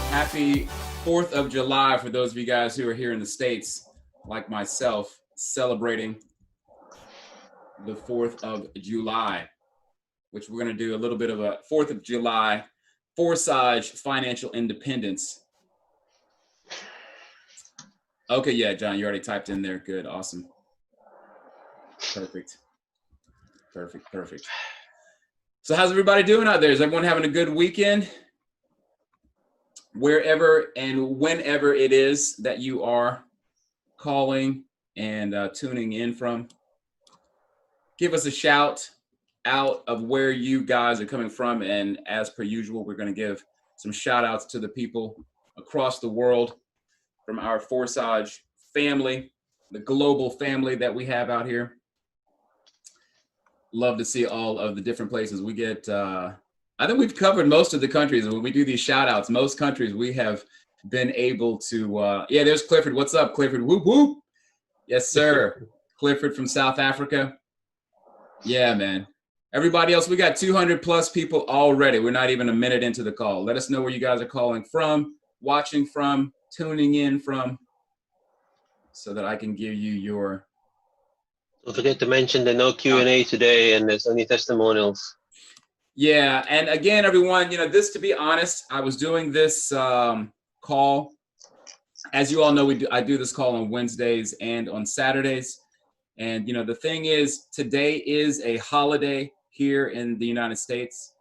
Happy 4th of July for those of you guys who are here in the States, like myself, celebrating the 4th of July, which we're going to do a little bit of a 4th of July Forsage financial independence. Okay, yeah, John, you already typed in there. Good, awesome. Perfect. So how's everybody doing out there? Is everyone having a good weekend? Wherever and whenever it is that you are calling and tuning in from, give us a shout out of where you guys are coming from. And as per usual, we're going to give some shout outs to the people across the world from our Forsage family, the global family that we have out here. Love to see all of the different places we get. I think we've covered most of the countries. When we do these shout outs, most countries we have been able to, yeah, there's Clifford. What's up, Clifford? Whoop, whoop. Yes, sir. Clifford from South Africa. Yeah, man. Everybody else, we got 200 plus people already. We're not even a minute into the call. Let us know where you guys are calling from, watching from, tuning in from, so that I can give you your... Don't forget to mention the no Q&A today, and there's only testimonials. Yeah, and again, everyone, this, to be honest, I was doing this call. As you all know, I do this call on Wednesdays and on Saturdays. And, the thing is, today is a holiday here in the United States,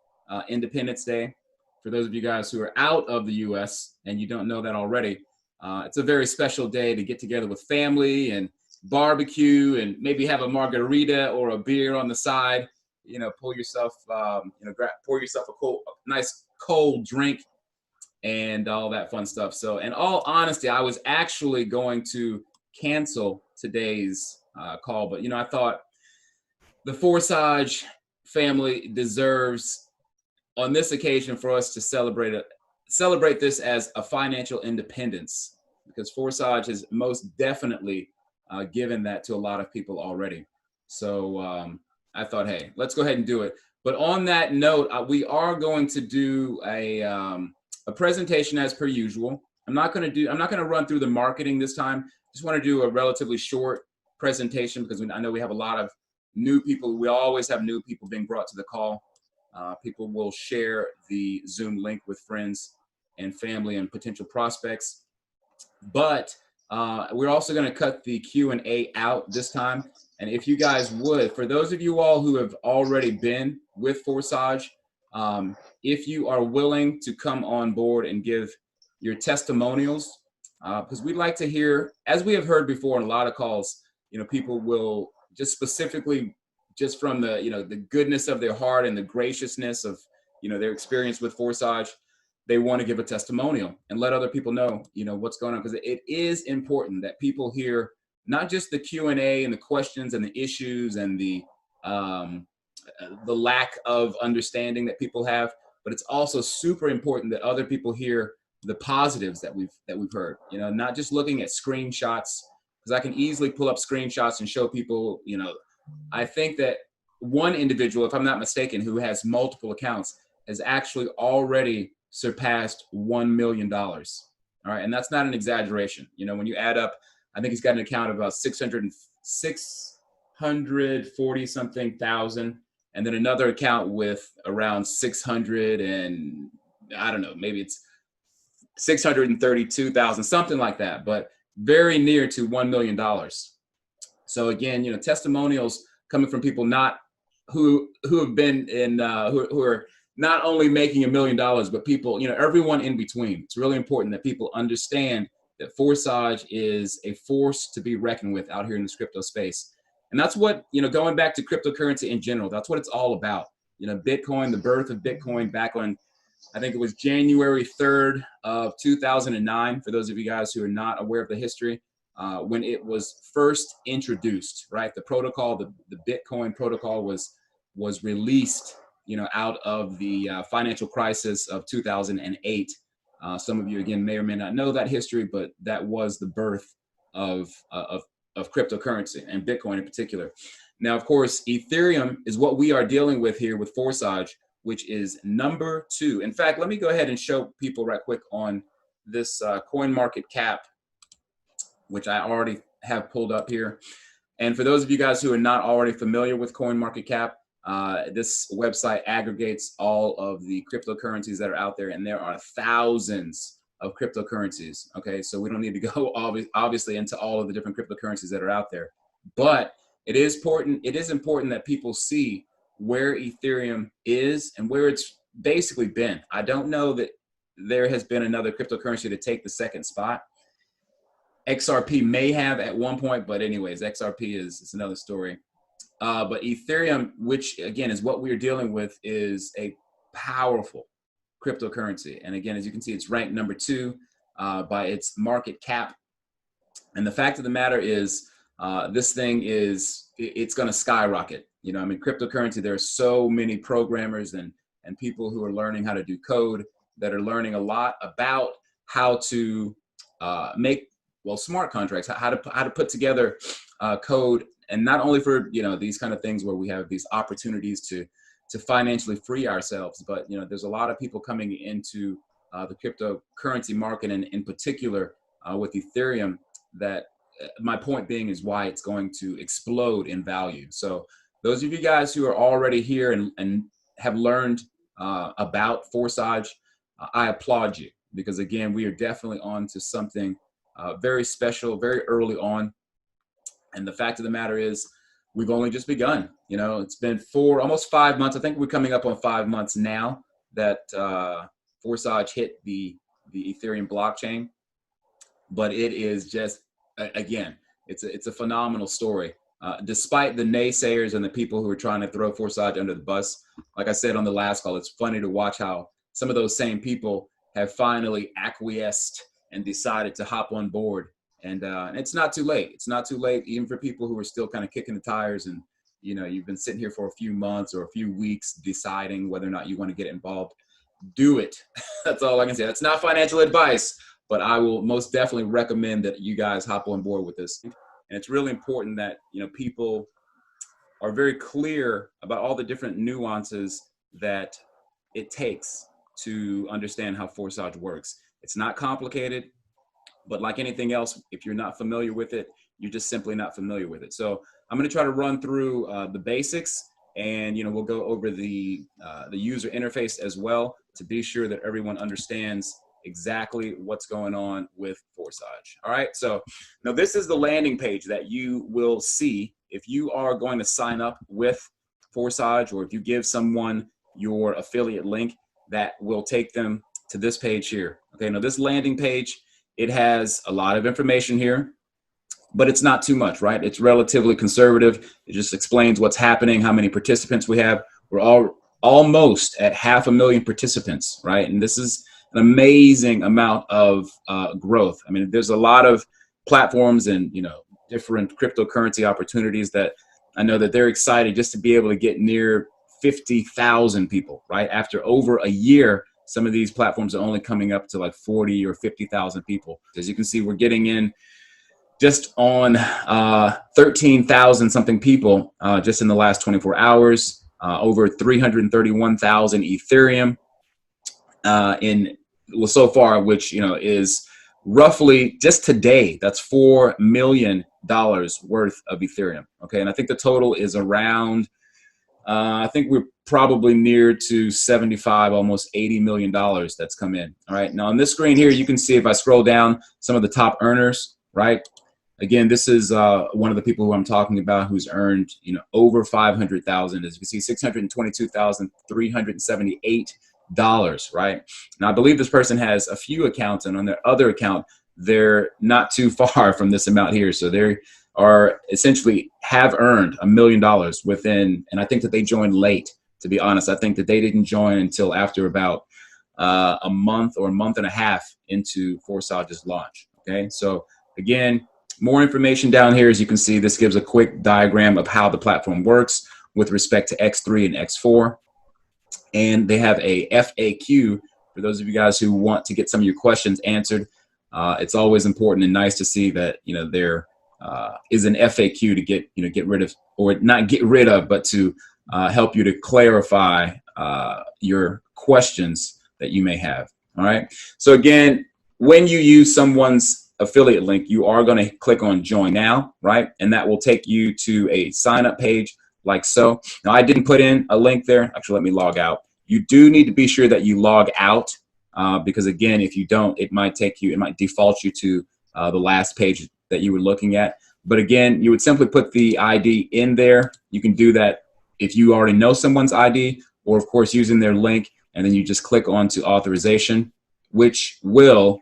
Independence Day. For those of you guys who are out of the U.S. and you don't know that already, it's a very special day to get together with family and barbecue and maybe have a margarita or a beer on the side. Pour yourself, pour yourself a nice cold drink and all that fun stuff. So, in all honesty, I was actually going to cancel today's call, but I thought the Forsage family deserves, on this occasion, for us to celebrate this as a financial independence, because Forsage has most definitely given that to a lot of people already. So I thought, hey, let's go ahead and do it. But on that note, we are going to do a presentation as per usual. I'm not going to run through the marketing this time. Just want to do a relatively short presentation because I know we have a lot of new people. We always have new people being brought to the call. People will share the Zoom link with friends and family and potential prospects. But we're also going to cut the Q&A out this time. And if you guys would, for those of you all who have already been with Forsage, if you are willing to come on board and give your testimonials, because we'd like to hear, as we have heard before in a lot of calls, people will just specifically, just from the, the goodness of their heart and the graciousness of, their experience with Forsage, they want to give a testimonial and let other people know, what's going on. Because it is important that people hear not just the Q&A and the questions and the issues and the lack of understanding that people have, but it's also super important that other people hear the positives that we've heard. Not just looking at screenshots, because I can easily pull up screenshots and show people. I think that one individual, if I'm not mistaken, who has multiple accounts, has actually already surpassed $1 million. All right, and that's not an exaggeration. When you add up, I think he's got an account of about 640 something thousand, and then another account with around 600 and I don't know, maybe it's 632,000, something like that, but very near to $1 million. So again, testimonials coming from people not who have been in who are not only making $1 million, but people, everyone in between. It's really important that people understand that Forsage is a force to be reckoned with out here in this crypto space. And that's what, going back to cryptocurrency in general, that's what it's all about. Bitcoin, the birth of Bitcoin back on, I think it was January 3rd of 2009, for those of you guys who are not aware of the history, when it was first introduced, right? The protocol, the Bitcoin protocol was released, out of the financial crisis of 2008. Some of you, again, may or may not know that history, but that was the birth of cryptocurrency and Bitcoin in particular. Now, of course, Ethereum is what we are dealing with here with Forsage, which is number 2. In fact, let me go ahead and show people right quick on this coin market cap, which I already have pulled up here. And for those of you guys who are not already familiar with CoinMarketCap, this website aggregates all of the cryptocurrencies that are out there, and there are thousands of cryptocurrencies. Okay, so we don't need to go obviously into all of the different cryptocurrencies that are out there, but it is important. It is important that people see where Ethereum is and where it's basically been. I don't know that there has been another cryptocurrency to take the second spot. XRP may have at one point, but anyways, XRP is another story. But Ethereum, which again is what we're dealing with, is a powerful cryptocurrency. And again, as you can see, it's ranked number 2 by its market cap. And the fact of the matter is, this thing it's going to skyrocket. You know, I mean, cryptocurrency, there are so many programmers and people who are learning how to do code, that are learning a lot about how to make, well, smart contracts, how to put together code, and not only for, you know, these kind of things where we have these opportunities to financially free ourselves, but, you know, there's a lot of people coming into the cryptocurrency market, and in particular with Ethereum, that my point being is why it's going to explode in value. So those of you guys who are already here and have learned about Forsage, I applaud you, because again, we are definitely on to something very special, very early on. And the fact of the matter is, we've only just begun. You know, it's been almost 5 months. I think we're coming up on 5 months now that Forsage hit the Ethereum blockchain. But it is just, again, it's a phenomenal story. Despite the naysayers and the people who are trying to throw Forsage under the bus, like I said on the last call, it's funny to watch how some of those same people have finally acquiesced and decided to hop on board. And it's not too late. It's not too late, even for people who are still kind of kicking the tires, and, you know, you've been sitting here for a few months or a few weeks deciding whether or not you want to get involved. Do it. That's all I can say. That's not financial advice, but I will most definitely recommend that you guys hop on board with this. And it's really important that, you know, people are very clear about all the different nuances that it takes to understand how Forsage works. It's not complicated, but like anything else, if you're not familiar with it, you're just simply not familiar with it. So I'm going to try to run through the basics, and, you know, we'll go over the user interface as well, to be sure that everyone understands exactly what's going on with Forsage. All right, so now this is the landing page that you will see if you are going to sign up with Forsage, or if you give someone your affiliate link, that will take them to this page here. Okay, now this landing page, it has a lot of information here, but it's not too much, right? It's relatively conservative. It just explains what's happening, how many participants we have. We're almost at 500,000 participants, right? And this is an amazing amount of growth. I mean, there's a lot of platforms and, you know, different cryptocurrency opportunities that I know that they're excited just to be able to get near 50,000 people, right? After over a year, some of these platforms are only coming up to like 40 or 50,000 people. As you can see, we're getting in just on 13,000 something people just in the last 24 hours, over 331,000 Ethereum so far, which, you know, is roughly just today, that's $4 million worth of Ethereum. Okay, and I think the total is around, I think we're probably near to 75, almost $80 million that's come in. All right, now on this screen here, you can see, if I scroll down, some of the top earners, right? Again, this is one of the people who I'm talking about who's earned, you know, over 500,000. As you can see, $622,378, right? Now, I believe this person has a few accounts, and on their other account, they're not too far from this amount here. So they are essentially have earned $1 million within, and I think that they joined late, to be honest. I think that they didn't join until after about a month or a month and a half into Forsage's launch. Okay, so again, more information down here. As you can see, this gives a quick diagram of how the platform works with respect to X3 and X4. And they have a FAQ for those of you guys who want to get some of your questions answered. It's always important and nice to see that, you know, there is an FAQ to get rid of, or not get rid of, but to help you to clarify your questions that you may have. All right. So again, when you use someone's affiliate link, you are going to click on join now, right? And that will take you to a sign up page like so. Now I didn't put in a link there. Actually, let me log out. You do need to be sure that you log out because again, if you don't, it might default you to the last page that you were looking at. But again, you would simply put the ID in there. You can do that if you already know someone's ID, or of course using their link, and then you just click on to authorization, which will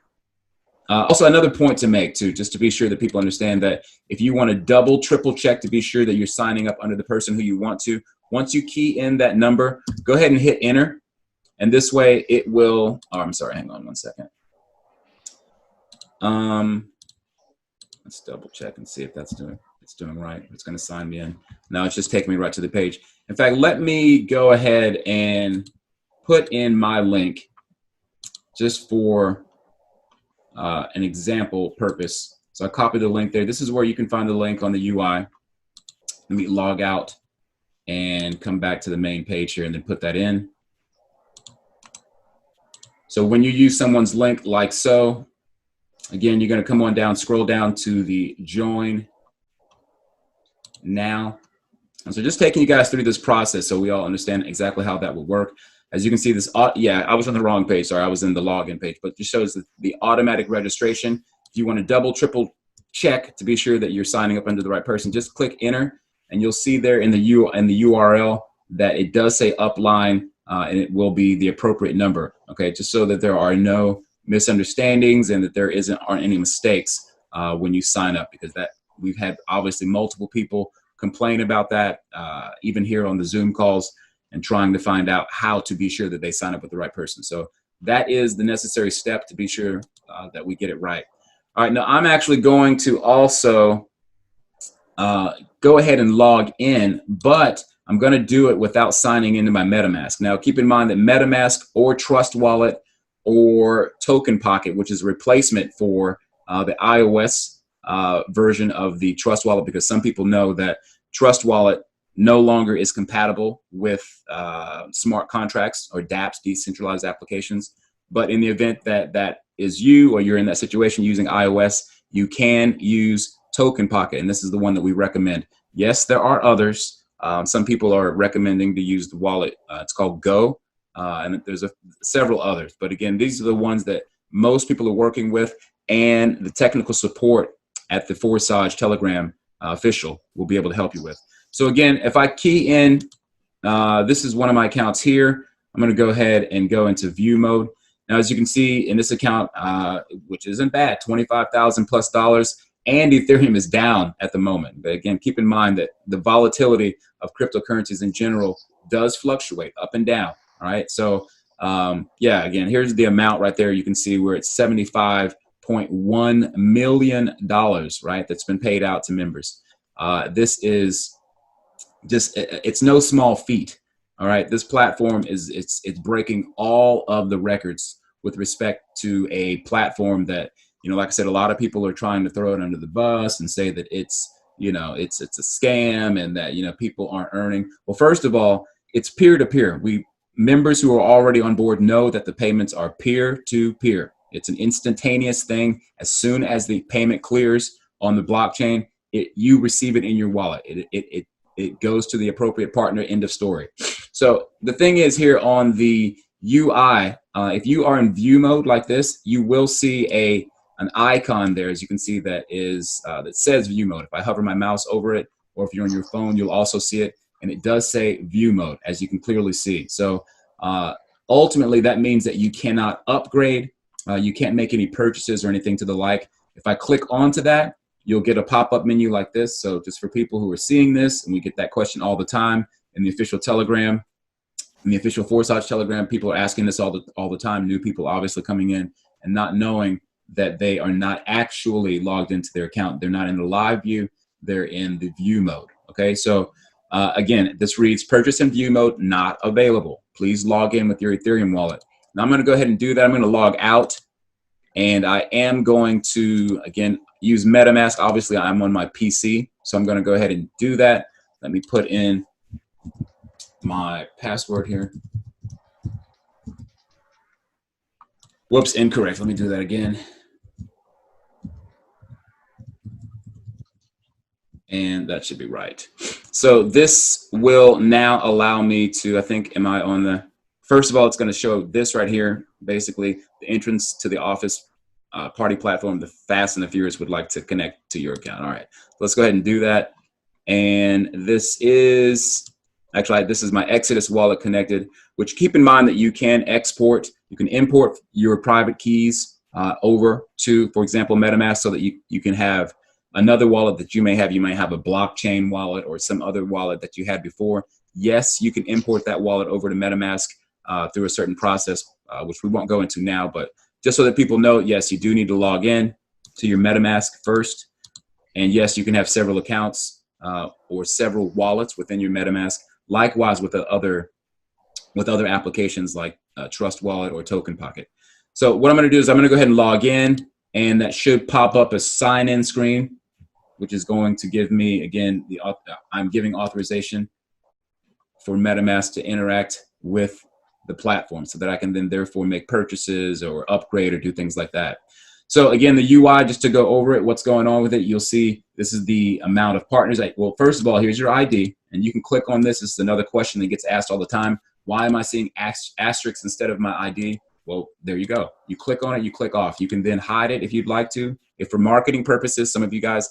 also another point to make too, just to be sure that people understand that if you want to double, triple check to be sure that you're signing up under the person who you want to, once you key in that number, go ahead and hit enter. And this way it will, oh, I'm sorry, hang on one second. Let's double check and see if it's doing right. It's going to sign me in. Now it's just taking me right to the page. In fact, let me go ahead and put in my link just for an example purpose. So I copy the link there. This is where you can find the link on the UI. Let me log out and come back to the main page here and then put that in. So when you use someone's link like so, again, you're going to come on down, scroll down to the join now. And so just taking you guys through this process so we all understand exactly how that will work. As you can see this, yeah, I was on the wrong page. Sorry, I was in the login page, but just shows the automatic registration. If you want to double, triple check to be sure that you're signing up under the right person, just click enter and you'll see there in the URL that it does say upline and it will be the appropriate number. Okay, just so that there are no misunderstandings and that there aren't any mistakes when you sign up, because that we've had obviously multiple people complain about that, even here on the Zoom calls, and trying to find out how to be sure that they sign up with the right person. So that is the necessary step to be sure that we get it right. All right, now I'm actually going to also go ahead and log in, but I'm going to do it without signing into my MetaMask. Now, keep in mind that MetaMask or Trust Wallet or Token Pocket, which is a replacement for the iOS version of the Trust Wallet, because some people know that Trust Wallet no longer is compatible with smart contracts or dApps, decentralized applications. But in the event that that is you, or you're in that situation using iOS, you can use Token Pocket, and this is the one that we recommend. Yes, there are others. Some people are recommending to use the wallet. It's called Go, and there's several others. But again, these are the ones that most people are working with, and the technical support at the Forsage Telegram official will be able to help you with. So again, if I key in, this is one of my accounts here. I'm going to go ahead and go into view mode. Now, as you can see in this account, which isn't bad, $25,000+, and Ethereum is down at the moment. But again, keep in mind that the volatility of cryptocurrencies in general does fluctuate up and down. All right. So yeah, again, here's the amount right there. You can see we're at $75.1 million, right? That's been paid out to members. This is just, it's no small feat. All right. This platform it's breaking all of the records with respect to a platform that, you know, like I said, a lot of people are trying to throw it under the bus and say that it's, you know, it's a scam and that, you know, people aren't earning. Well, first of all, it's peer-to-peer. Members who are already on board know that the payments are peer-to-peer. It's an instantaneous thing. As soon as the payment clears on the blockchain, you receive it in your wallet. It goes to the appropriate partner, end of story. So the thing is here on the UI, if you are in view mode like this, you will see an icon there, as you can see, that says view mode. If I hover my mouse over it, or if you're on your phone, you'll also see it. And it does say view mode, as you can clearly see. So ultimately, that means that you cannot upgrade. You can't make any purchases or anything to the like. If I click onto that, you'll get a pop-up menu like this. So just for people who are seeing this, and we get that question all the time in the official Telegram, in the official Forsage Telegram, people are asking this all the time. New people obviously coming in and not knowing that they are not actually logged into their account. They're not in the live view. They're in the view mode. Okay, so again, this reads purchase in view mode not available. Please log in with your Ethereum wallet. Now I'm going to go ahead and do that. I'm going to log out, and I am going to, again, use MetaMask. Obviously, I'm on my PC, so I'm going to go ahead and do that. Let me put in my password here. Whoops, incorrect. Let me do that again. And that should be right. So this will now allow me to, I think, am I on the, first of all, it's going to show this right here, basically the entrance to the Office party platform. The Fast and the Furious would like to connect to your account. All right, let's go ahead and do that. And this is, actually, this is my Exodus wallet connected, which keep in mind that you can export, you can import your private keys over to, for example, MetaMask, so that you can have another wallet that you may have. You may have a blockchain wallet or some other wallet that you had before. Yes, you can import that wallet over to MetaMask through a certain process, which we won't go into now, but just so that people know, yes, you do need to log in to your MetaMask first. And yes, you can have several accounts or several wallets within your MetaMask. Likewise with other applications like Trust Wallet or Token Pocket. So what I'm going to do is I'm going to go ahead and log in, and that should pop up a sign-in screen, which is going to give me, again, I'm giving authorization for MetaMask to interact with the platform so that I can then therefore make purchases or upgrade or do things like that. So again, the UI, just to go over it, what's going on with it, you'll see this is the amount of partners. Well, first of all, here's your ID, and you can click on this. This is another question that gets asked all the time. Why am I seeing asterisks instead of my ID? Well, there you go. You click on it, you click off. You can then hide it if you'd like to. If for marketing purposes, some of you guys,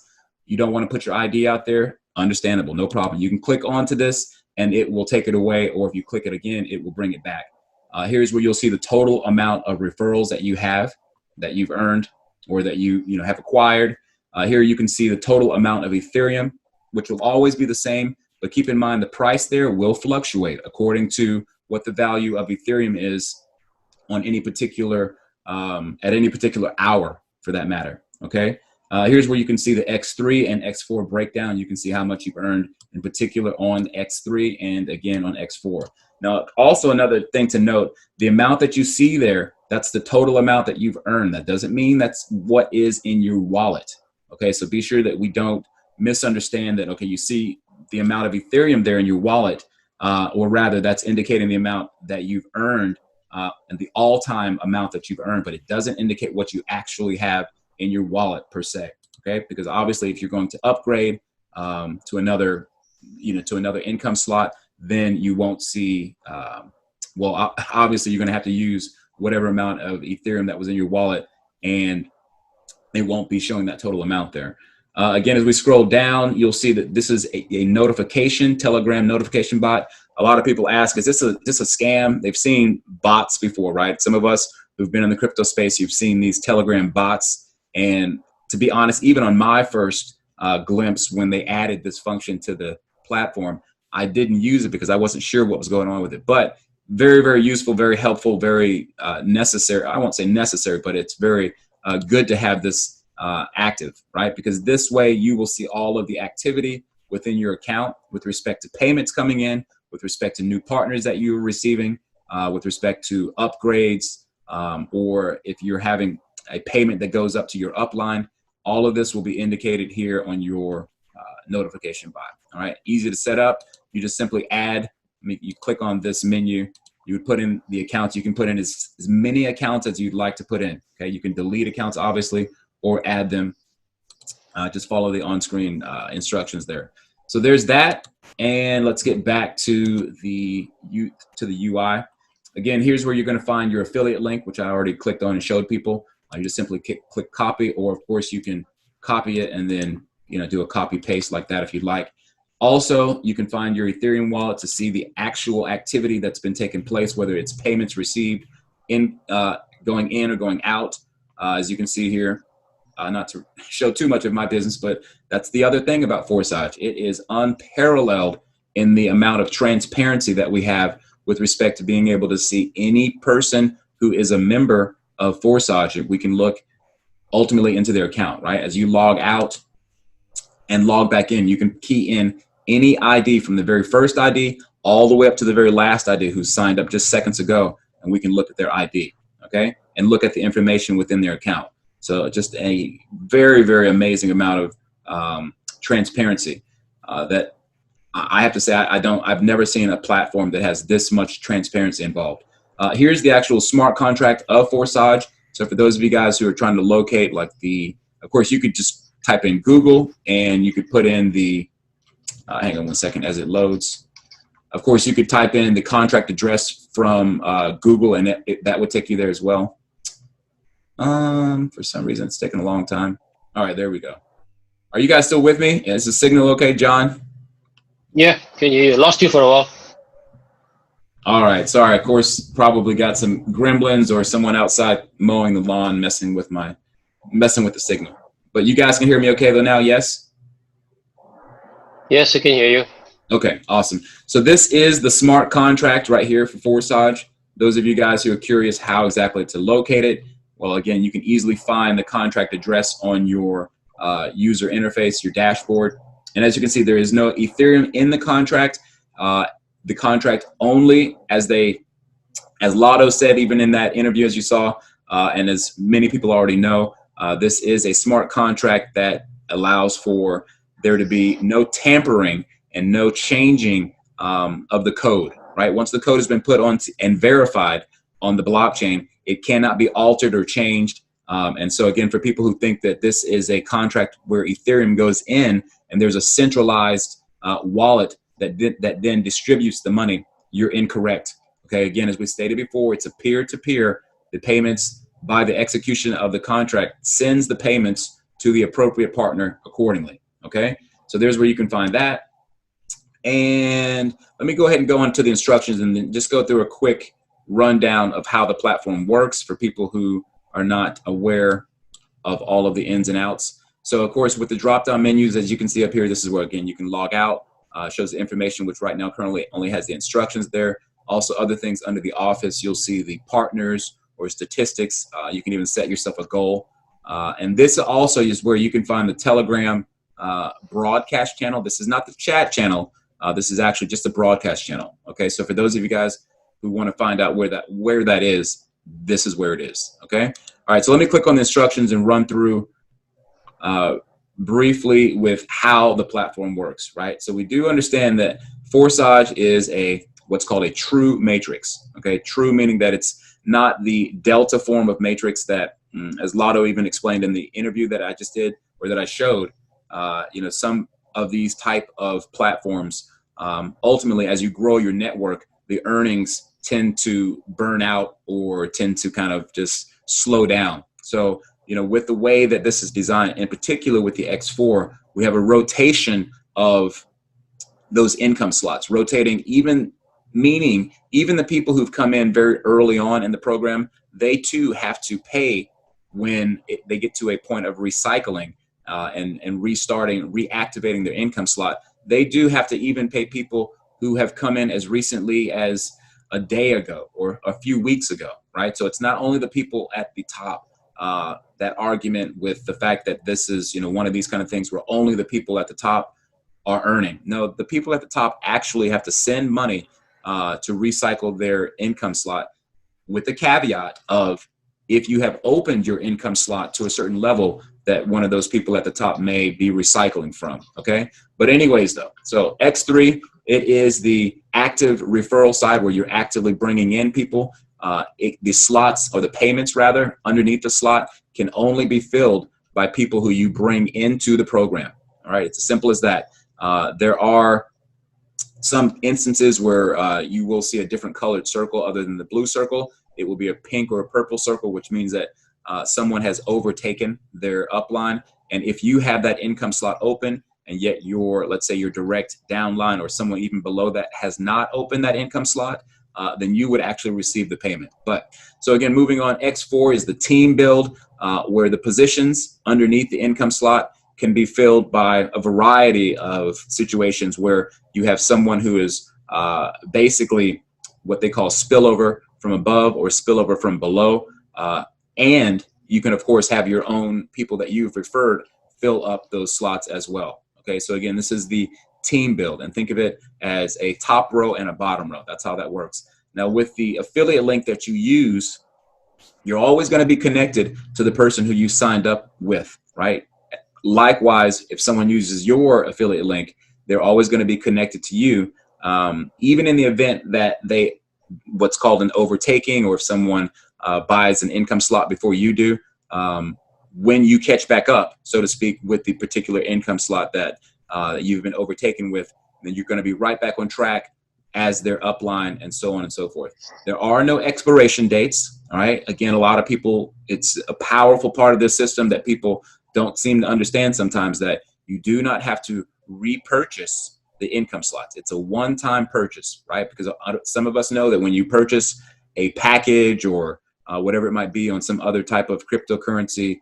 you don't want to put your ID out there, understandable, no problem. You can click onto this and it will take it away, or if you click it again, it will bring it back. Here's where you'll see the total amount of referrals that you have, that you've earned, or that you have acquired. Here you can see the total amount of Ethereum, which will always be the same, but keep in mind the price there will fluctuate according to what the value of Ethereum is on any particular, at any particular hour for that matter, okay? Here's where you can see the X3 and X4 breakdown. You can see how much you've earned in particular on X3 and again on X4. Now, also another thing to note, the amount that you see there, that's the total amount that you've earned. That doesn't mean that's what is in your wallet, okay? So be sure that we don't misunderstand that, okay, you see the amount of Ethereum there in your wallet, or rather that's indicating the amount that you've earned and the all-time amount that you've earned, but it doesn't indicate what you actually have in your wallet per se, okay? Because obviously if you're going to upgrade to another, to another income slot, then you won't see, well, obviously you're gonna have to use whatever amount of Ethereum that was in your wallet, and it won't be showing that total amount there. Again, as we scroll down, you'll see that this is a notification, Telegram notification bot. A lot of people ask, is this a scam? They've seen bots before, right? Some of us who've been in the crypto space, you've seen these Telegram bots. And to be honest, even on my first glimpse, when they added this function to the platform, I didn't use it because I wasn't sure what was going on with it. But very, very useful, very helpful, very necessary. I won't say necessary, but it's very good to have this active, right? Because this way you will see all of the activity within your account with respect to payments coming in, with respect to new partners that you're receiving, with respect to upgrades, or if you're having a payment that goes up to your upline. All of this will be indicated here on your notification bot. All right, easy to set up. You just simply add, you click on this menu, you would put in the accounts. You can put in as many accounts as you'd like to put in. Okay, you can delete accounts obviously, or add them. Just follow the on-screen instructions there. So there's that, and let's get back to the UI. Again, here's where you're going to find your affiliate link, which I already clicked on and showed people. You just simply click copy, or of course you can copy it and then do a copy paste like that if you'd like. Also, you can find your Ethereum wallet to see the actual activity that's been taking place, whether it's payments received in going in or going out. As you can see here, not to show too much of my business, but that's the other thing about Forsage. It is unparalleled in the amount of transparency that we have with respect to being able to see any person who is a member of Forsage. We can look ultimately into their account, right? As you log out and log back in, you can key in any ID from the very first ID all the way up to the very last ID who signed up just seconds ago, and we can look at their ID, okay? And look at the information within their account. So just a very, very amazing amount of transparency that I have to say I've never seen a platform that has this much transparency involved. Here's the actual smart contract of Forsage. So for those of you guys who are trying to locate like of course you could just type in Google and you could put in hang on one second as it loads. Of course you could type in the contract address from Google and that would take you there as well. For some reason it's taking a long time. All right, there we go. Are you guys still with me? Is the signal okay, John? Yeah, can you lost you for a while? All right, sorry. Of course, probably got some gremlins or someone outside mowing the lawn, messing with the signal. But you guys can hear me okay though now? Yes. Yes, I can hear you. Okay, awesome. So this is the smart contract right here for Forsage. Those of you guys who are curious how exactly to locate it, well, again, you can easily find the contract address on your user interface, your dashboard. And as you can see, there is no Ethereum in the contract. The contract only, as Lotto said, even in that interview, as you saw, and as many people already know, this is a smart contract that allows for there to be no tampering and no changing of the code, right? Once the code has been put on and verified on the blockchain, it cannot be altered or changed. And so again, for people who think that this is a contract where Ethereum goes in and there's a centralized wallet that then distributes the money, you're incorrect. Okay, again, as we stated before, it's a peer-to-peer. The payments by the execution of the contract sends the payments to the appropriate partner accordingly. Okay, so there's where you can find that. And let me go ahead and go on to the instructions and then just go through a quick rundown of how the platform works for people who are not aware of all of the ins and outs. So of course, with the drop-down menus, as you can see up here, this is where, again, you can log out, shows the information, which right now currently only has the instructions there. Also other things under the office, you'll see the partners or statistics. You can even set yourself a goal. And this also is where you can find the Telegram broadcast channel. This is not the chat channel. This is actually just a broadcast channel. Okay, so for those of you guys who want to find out where that is, this is where it is. Okay, all right, so let me click on the instructions and run through briefly with how the platform works, right? So we do understand that Forsage is what's called a true matrix. Okay, true meaning that it's not the delta form of matrix that, as Lotto even explained in the interview that I just did or that I showed, some of these type of platforms, ultimately, as you grow your network, the earnings tend to burn out or tend to kind of just slow down. So, with the way that this is designed, in particular with the X4, we have a rotation of those income slots, rotating meaning even the people who've come in very early on in the program, they too have to pay when they get to a point of recycling and restarting, reactivating their income slot. They do have to even pay people who have come in as recently as a day ago or a few weeks ago, right? So it's not only the people at the top. That argument with the fact that this is, one of these kind of things where only the people at the top are earning. No, the people at the top actually have to send money to recycle their income slot, with the caveat of if you have opened your income slot to a certain level that one of those people at the top may be recycling from, okay? But anyways though, so X3, it is the active referral side where you're actively bringing in people. The slots, or the payments rather, underneath the slot can only be filled by people who you bring into the program. All right, it's as simple as that. There are some instances where you will see a different colored circle other than the blue circle. It will be a pink or a purple circle, which means that someone has overtaken their upline. And if you have that income slot open and yet let's say your direct downline or someone even below that has not opened that income slot, then you would actually receive the payment. But so again, moving on, X4 is the team build where the positions underneath the income slot can be filled by a variety of situations where you have someone who is basically what they call spillover from above or spillover from below. And you can, of course, have your own people that you've referred fill up those slots as well. Okay, so again, this is the team build, and think of it as a top row and a bottom row. That's how that works. Now, with the affiliate link that you use, you're always going to be connected to the person who you signed up with, right? Likewise, if someone uses your affiliate link, they're always going to be connected to you, even in the event that they what's called an overtaking, or if someone buys an income slot before you do, when you catch back up, so to speak, with the particular income slot that you've been overtaken with, then you're going to be right back on track as their upline, and so on and so forth. There are no expiration dates. All right. Again, a lot of people, it's a powerful part of this system that people don't seem to understand sometimes, that you do not have to repurchase the income slots. It's a one-time purchase, right? Because some of us know that when you purchase a package or whatever it might be on some other type of cryptocurrency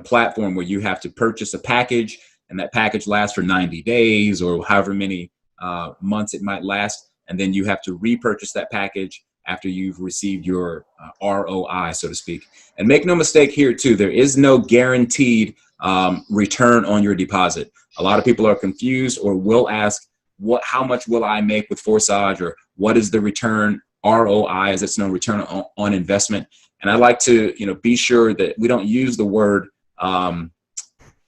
platform, where you have to purchase a package, and that package lasts for 90 days or however many months it might last, and then you have to repurchase that package after you've received your ROI, so to speak. And make no mistake here too, there is no guaranteed return on your deposit. A lot of people are confused, or will ask, how much will I make with Forsage, or what is the return, ROI, as it's no return on investment. And I like to be sure that we don't use the word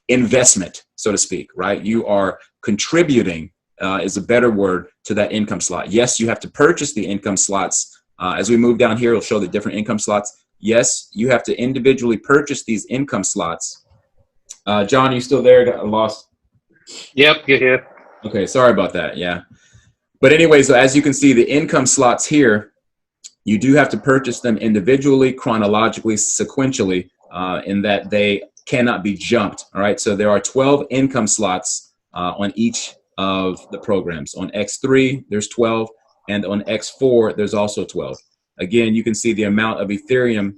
investment, so to speak, right? You are contributing, is a better word, to that income slot. Yes, you have to purchase the income slots. As we move down here, it'll show the different income slots. Yes, you have to individually purchase these income slots. John, you still there? Got lost? Yep, you're here. Okay, sorry about that. Yeah. But anyway, so as you can see, the income slots here, you do have to purchase them individually, chronologically, sequentially, in that they cannot be jumped. All right. So there are 12 income slots on each of the programs. On X3, there's 12. And on X4, there's also 12. Again, you can see the amount of Ethereum.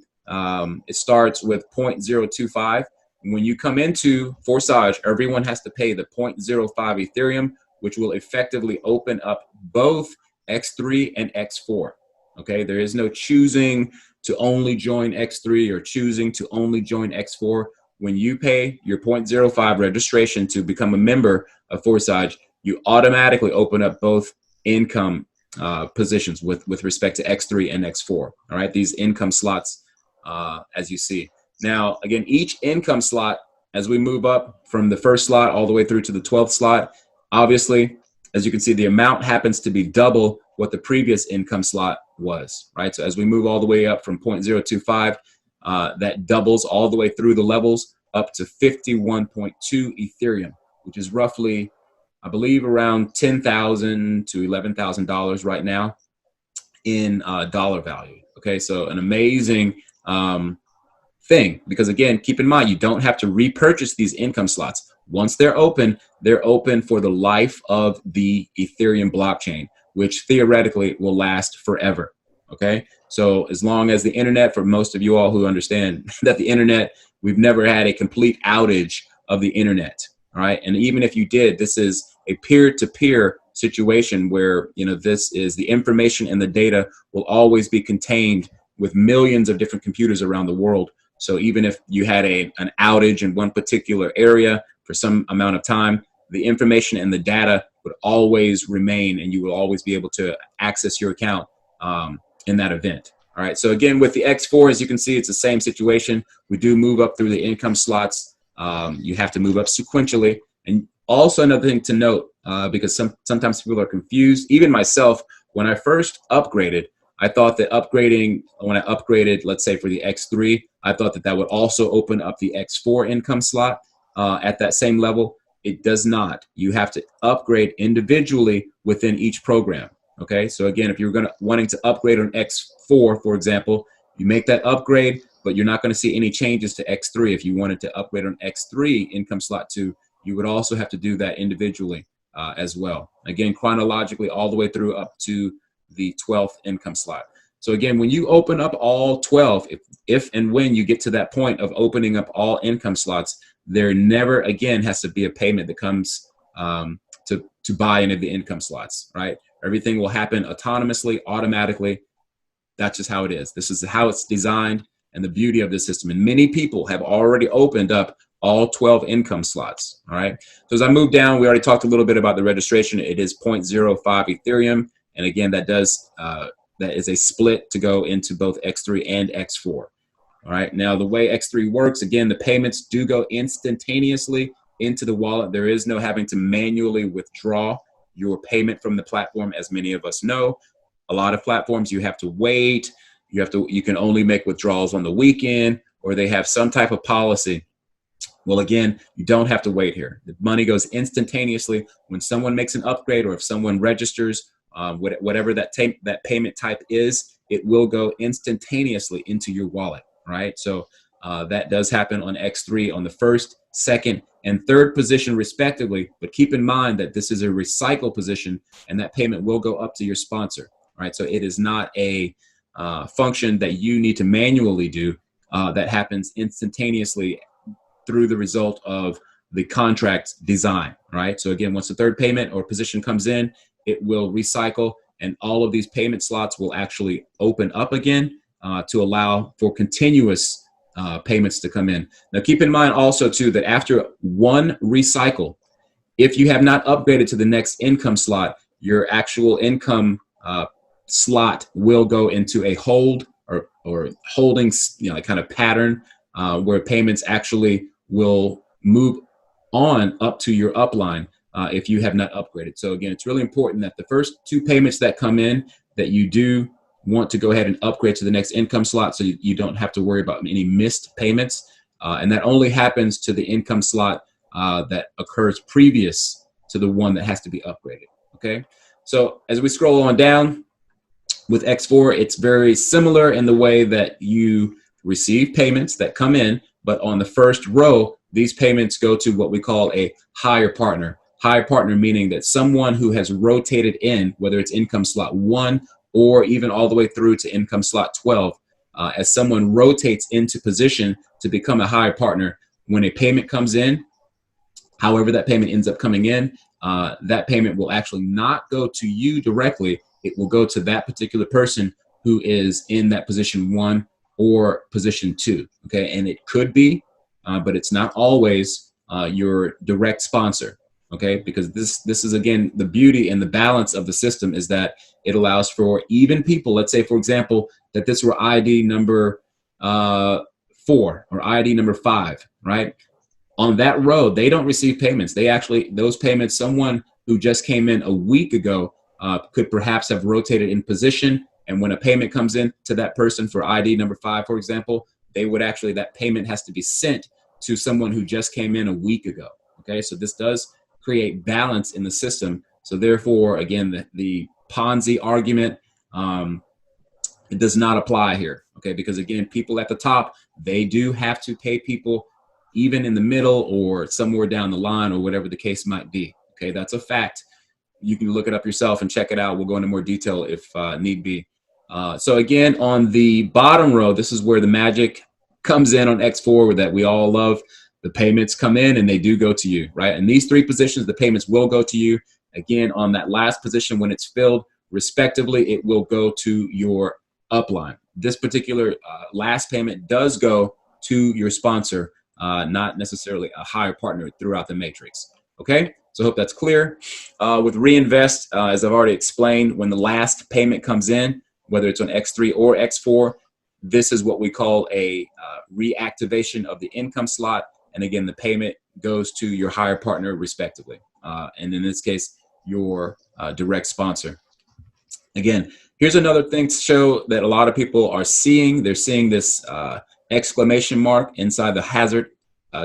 It starts with 0.025. When you come into Forsage, everyone has to pay the 0.05 Ethereum, which will effectively open up both X3 and X4. Okay, there is no choosing to only join X3 or choosing to only join X4. When you pay your 0.05 registration to become a member of Forsage, you automatically open up both income positions with respect to X3 and X4. All right, these income slots, as you see. Now, again, each income slot, as we move up from the first slot all the way through to the 12th slot, obviously, as you can see, the amount happens to be double what the previous income slot was, right? So as we move all the way up from 0.025, that doubles all the way through the levels up to 51.2 Ethereum, which is roughly, I believe, around $10,000 to $11,000 right now in dollar value. Okay, so an amazing thing, because again, keep in mind, you don't have to repurchase these income slots. Once they're open for the life of the Ethereum blockchain, which theoretically will last forever. Okay, so as long as the internet, for most of you all who understand that the internet, we've never had a complete outage of the internet. All right, and even if you did, this is a peer-to-peer situation where this is the information and the data will always be contained with millions of different computers around the world. So even if you had an outage in one particular area for some amount of time, the information and the data would always remain, and you will always be able to access your account in that event. All right. So again, with the X4, as you can see, it's the same situation. We do move up through the income slots. You have to move up sequentially. And also another thing to note, because sometimes people are confused, even myself, when I first upgraded, I thought that when I upgraded, let's say for the X3, I thought that would also open up the X4 income slot at that same level. It does not. You have to upgrade individually within each program. Okay, so again, if you're wanting to upgrade on X4, for example, you make that upgrade, but you're not going to see any changes to X3. If you wanted to upgrade on X3 income slot 2, you would also have to do that individually as well. Again, chronologically, all the way through up to the 12th income slot. So again, when you open up all 12, if and when you get to that point of opening up all income slots, there never again has to be a payment that comes to buy any of the income slots, right? Everything will happen autonomously, automatically. That's just how it is. This is how it's designed and the beauty of this system. And many people have already opened up all 12 income slots, all right? So as I move down, we already talked a little bit about the registration. It is 0.05 Ethereum. And again, that is a split to go into both X3 and X4. All right. Now, the way X3 works, again, the payments do go instantaneously into the wallet. There is no having to manually withdraw your payment from the platform, as many of us know. A lot of platforms, you have to wait. You can only make withdrawals on the weekend, or they have some type of policy. Well, again, you don't have to wait here. The money goes instantaneously when someone makes an upgrade, or if someone registers, whatever that payment type is, it will go instantaneously into your wallet, right? So that does happen on X3 on the first, second, and third position respectively. But keep in mind that this is a recycle position, and that payment will go up to your sponsor, right? So it is not a function that you need to manually do. That happens instantaneously through the result of the contract design, right? So again, once the third payment or position comes in, it will recycle, and all of these payment slots will actually open up again to allow for continuous payments to come in. Now, keep in mind also too that after one recycle, if you have not upgraded to the next income slot, your actual income slot will go into a hold or holding, kind of pattern where payments actually will move on up to your upline if you have not upgraded. So again, it's really important that the first two payments that come in, that you do want to go ahead and upgrade to the next income slot, so you don't have to worry about any missed payments. And that only happens to the income slot that occurs previous to the one that has to be upgraded. Okay. So as we scroll on down with X4, it's very similar in the way that you receive payments that come in, but on the first row, these payments go to what we call a higher partner. Higher partner meaning that someone who has rotated in, whether it's income slot 1 or even all the way through to income slot 12, as someone rotates into position to become a higher partner, when a payment comes in, however that payment ends up coming in, that payment will actually not go to you directly. It will go to that particular person who is in that position 1 or position 2, okay? And it could be, but it's not always your direct sponsor, okay? Because this is, again, the beauty and the balance of the system is that it allows for even people. Let's say, for example, that this were ID number 4 or ID number 5, right? On that row, they don't receive payments. They actually, those payments, someone who just came in a week ago could perhaps have rotated in position. And when a payment comes in to that person for ID number 5, for example, they would actually, that payment has to be sent to someone who just came in a week ago. Okay, so this does create balance in the system. So therefore, again, the Ponzi argument, it does not apply here. Okay, because again, people at the top, they do have to pay people even in the middle or somewhere down the line or whatever the case might be. Okay, that's a fact. You can look it up yourself and check it out. We'll go into more detail if need be. So again, on the bottom row, this is where the magic comes in on X4 that we all love. The payments come in and they do go to you, right? And these 3 positions, the payments will go to you. Again, on that last position, when it's filled, respectively, it will go to your upline. This particular last payment does go to your sponsor, not necessarily a higher partner throughout the matrix. Okay, so I hope that's clear. With reinvest, as I've already explained, when the last payment comes in, whether it's on X3 or X4, this is what we call a reactivation of the income slot. And again, the payment goes to your higher partner respectively. And in this case, your direct sponsor. Again, here's another thing to show that a lot of people are seeing. They're seeing this exclamation mark inside the hazard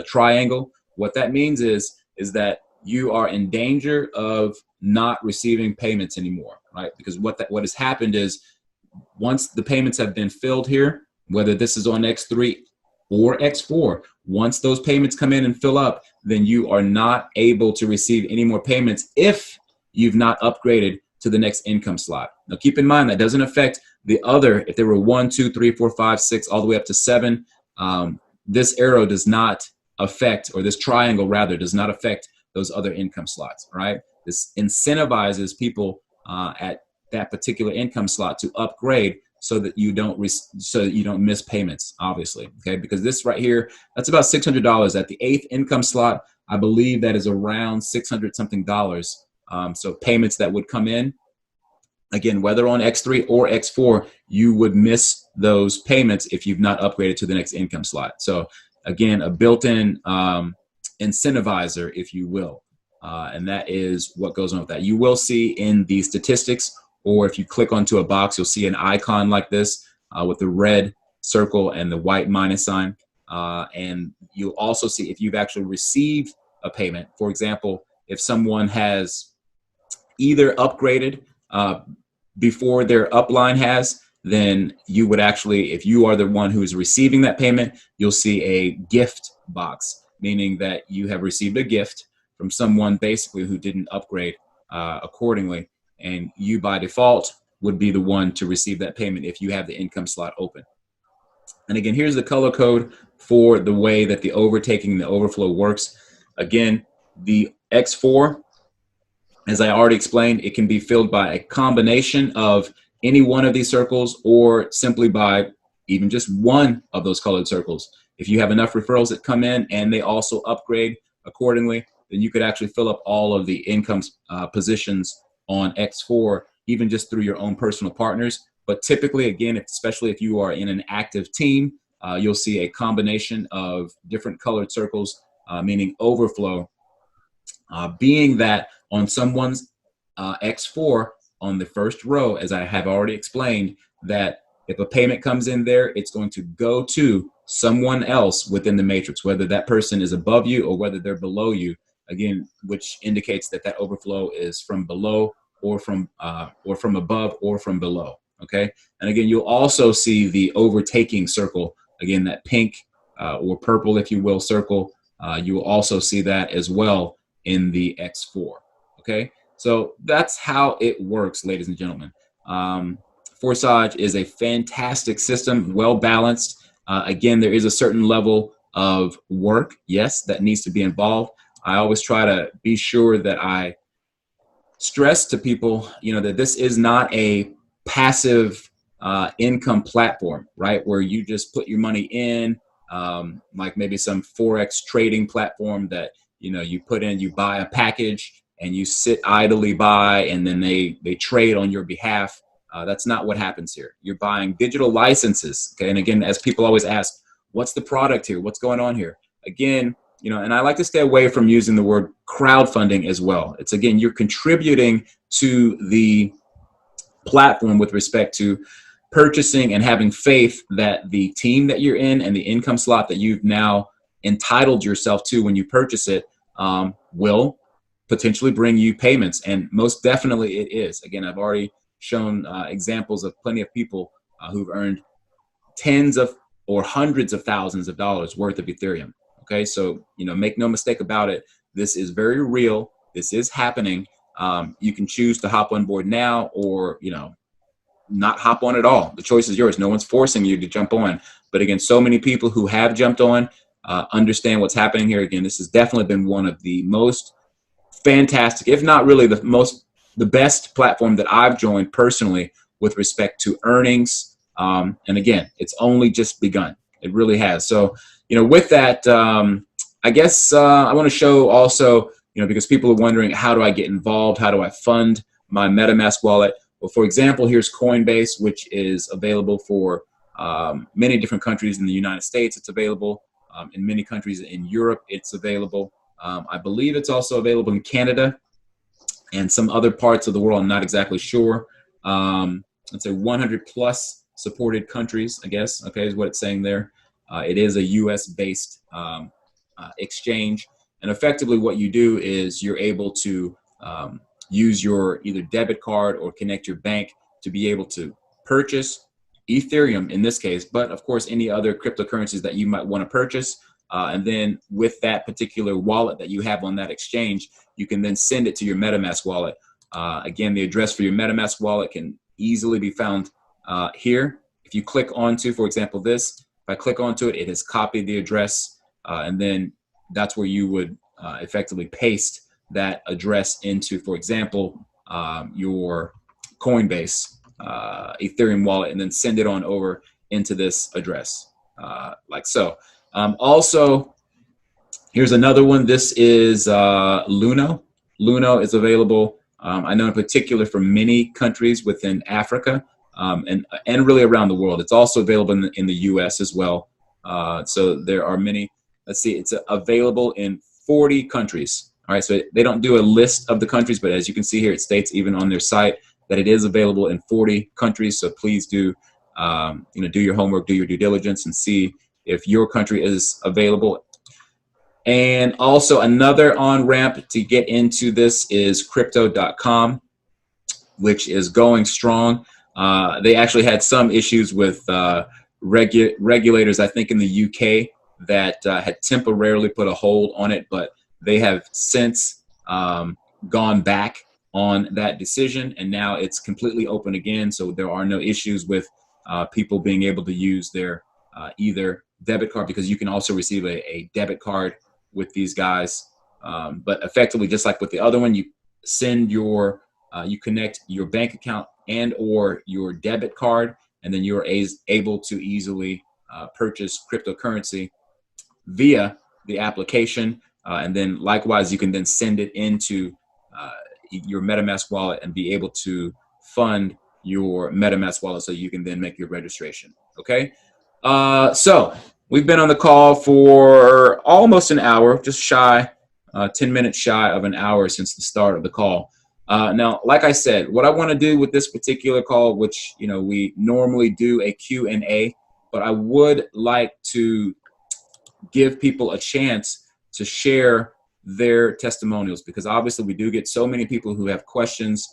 triangle. What that means is that you are in danger of not receiving payments anymore, right? Because what has happened is once the payments have been filled here, whether this is on X3 or X4, once those payments come in and fill up, then you are not able to receive any more payments if you've not upgraded to the next income slot. Now, keep in mind that doesn't affect the other. If there were 1, 2, 3, 4, 5, 6, all the way up to 7, this arrow does not affect, or this triangle rather, does not affect those other income slots, right? This incentivizes people at that particular income slot to upgrade so that you don't miss payments, obviously, okay? Because this right here, that's about $600 at the 8th income slot. I believe that is around $600 something. So payments that would come in, again, whether on X3 or X4, you would miss those payments if you've not upgraded to the next income slot. So again, a built-in incentivizer, if you will. And that is what goes on with that. You will see in the statistics or if you click onto a box, you'll see an icon like this with the red circle and the white minus sign. And you'll also see if you've actually received a payment. For example, if someone has either upgraded before their upline has, then you would actually, if you are the one who is receiving that payment, you'll see a gift box, meaning that you have received a gift from someone basically who didn't upgrade accordingly. And you by default would be the one to receive that payment if you have the income slot open. And again, here's the color code for the way that the overtaking and the overflow works. Again, the X4, as I already explained, it can be filled by a combination of any one of these circles or simply by even just one of those colored circles. If you have enough referrals that come in and they also upgrade accordingly, then you could actually fill up all of the income positions on X4, even just through your own personal partners. But typically, again, especially if you are in an active team, you'll see a combination of different colored circles, meaning overflow, being that on someone's X4 on the first row, as I have already explained, that if a payment comes in there, it's going to go to someone else within the matrix, whether that person is above you or whether they're below you, again, which indicates that that overflow is from below or from above or from below. Okay. And again, you'll also see the overtaking circle, again, that pink or purple, if you will, circle. You will also see that as well in the X4. Okay. So that's how it works, ladies and gentlemen. Forsage is a fantastic system, well balanced. Again, there is a certain level of work, yes, that needs to be involved. I always try to be sure that I stress to people, that this is not a passive income platform, right? Where you just put your money in, like maybe some Forex trading platform that, you put in, you buy a package and you sit idly by and then they trade on your behalf. That's not what happens here. You're buying digital licenses. Okay. And again, as people always ask, what's the product here? What's going on here? Again, and I like to stay away from using the word crowdfunding as well. It's, again, you're contributing to the platform with respect to purchasing and having faith that the team that you're in and the income slot that you've now entitled yourself to when you purchase it will potentially bring you payments. And most definitely it is. Again, I've already shown examples of plenty of people who've earned tens of or hundreds of thousands of dollars worth of Ethereum. Okay, so, make no mistake about it. This is very real. This is happening. You can choose to hop on board now or, not hop on at all. The choice is yours. No one's forcing you to jump on. But again, so many people who have jumped on understand what's happening here. Again, this has definitely been one of the most fantastic, if not really the best platform that I've joined personally with respect to earnings. And again, it's only just begun. It really has. So, with that, I guess I want to show also, because people are wondering, how do I get involved? How do I fund my MetaMask wallet? Well, for example, here's Coinbase, which is available for many different countries in the United States. It's available in many countries in Europe. It's available. I believe it's also available in Canada and some other parts of the world. I'm not exactly sure. Let's say 100 plus supported countries, I guess, okay, is what it's saying there. It is a US-based exchange. And effectively what you do is you're able to use your either debit card or connect your bank to be able to purchase Ethereum in this case, but of course any other cryptocurrencies that you might want to purchase. And then with that particular wallet that you have on that exchange, you can then send it to your MetaMask wallet. Again, the address for your MetaMask wallet can easily be found here. If you click onto, for example, this, if I click onto it, it has copied the address, and then that's where you would effectively paste that address into, for example, your Coinbase Ethereum wallet, and then send it on over into this address, like so. Also, here's another one. This is Luno. Luno is available, I know in particular for many countries within Africa and really around the world. It's also available in the US as well. So there are many. Let's see, it's available in 40 countries. All right, so they don't do a list of the countries, but as you can see here, it states even on their site that it is available in 40 countries. So please do, do your homework, do your due diligence, and see if your country is available. And also another on-ramp to get into this is crypto.com, which is going strong. They actually had some issues with regulators, I think, in the UK that had temporarily put a hold on it, but they have since gone back on that decision, and now it's completely open again. So there are no issues with people being able to use their either debit card, because you can also receive a debit card with these guys. But effectively, just like with the other one, you send your you connect your bank account and or your debit card, and then you're able to easily purchase cryptocurrency via the application. And then likewise, you can then send it into your MetaMask wallet and be able to fund your MetaMask wallet so you can then make your registration. Okay. So we've been on the call for almost an hour, just shy, 10 minutes shy of an hour since the start of the call. Now, like I said, what I want to do with this particular call, which, we normally do a Q&A, but I would like to give people a chance to share their testimonials, because obviously we do get so many people who have questions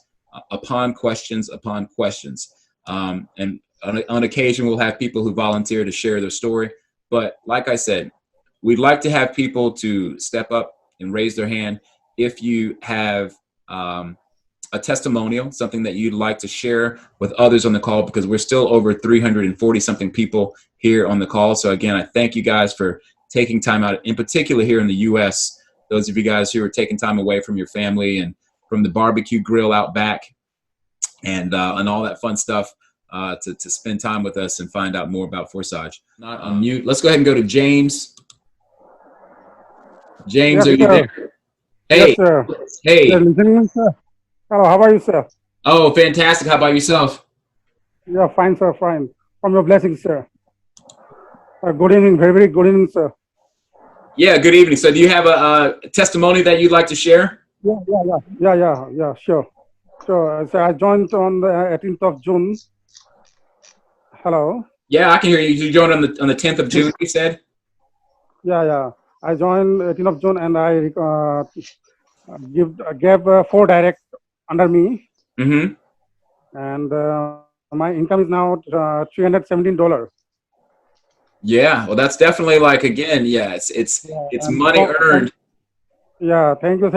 upon questions upon questions. And on occasion, we'll have people who volunteer to share their story. But like I said, we'd like to have people to step up and raise their hand if you have a testimonial, something that you'd like to share with others on the call, because we're still over 340 something people here on the call. So again, I thank you guys for taking time out, in particular here in the US, those of you guys who are taking time away from your family and from the barbecue grill out back and all that fun stuff to spend time with us and find out more about Forsage. Not on mute. Let's go ahead and go to James. James, Yes, are you sir. there? Hey. Yes, sir. Hey. You're listening, sir? Hello, how are you, sir? Oh, fantastic. How about yourself? Yeah, fine, sir, fine. From your blessings, sir. Good evening, very, very good evening, sir. Yeah, good evening. So do you have a testimony that you'd like to share? Yeah, sure. So I joined on the 18th of June. Hello? Yeah, I can hear you. You joined on the 10th of June, you said? Yeah. I joined 18th of June and I gave 4 direct under me. Mm-hmm. And my income is now $317. Yeah, well, that's definitely like, again, yeah, it's money earned. Yeah, thank you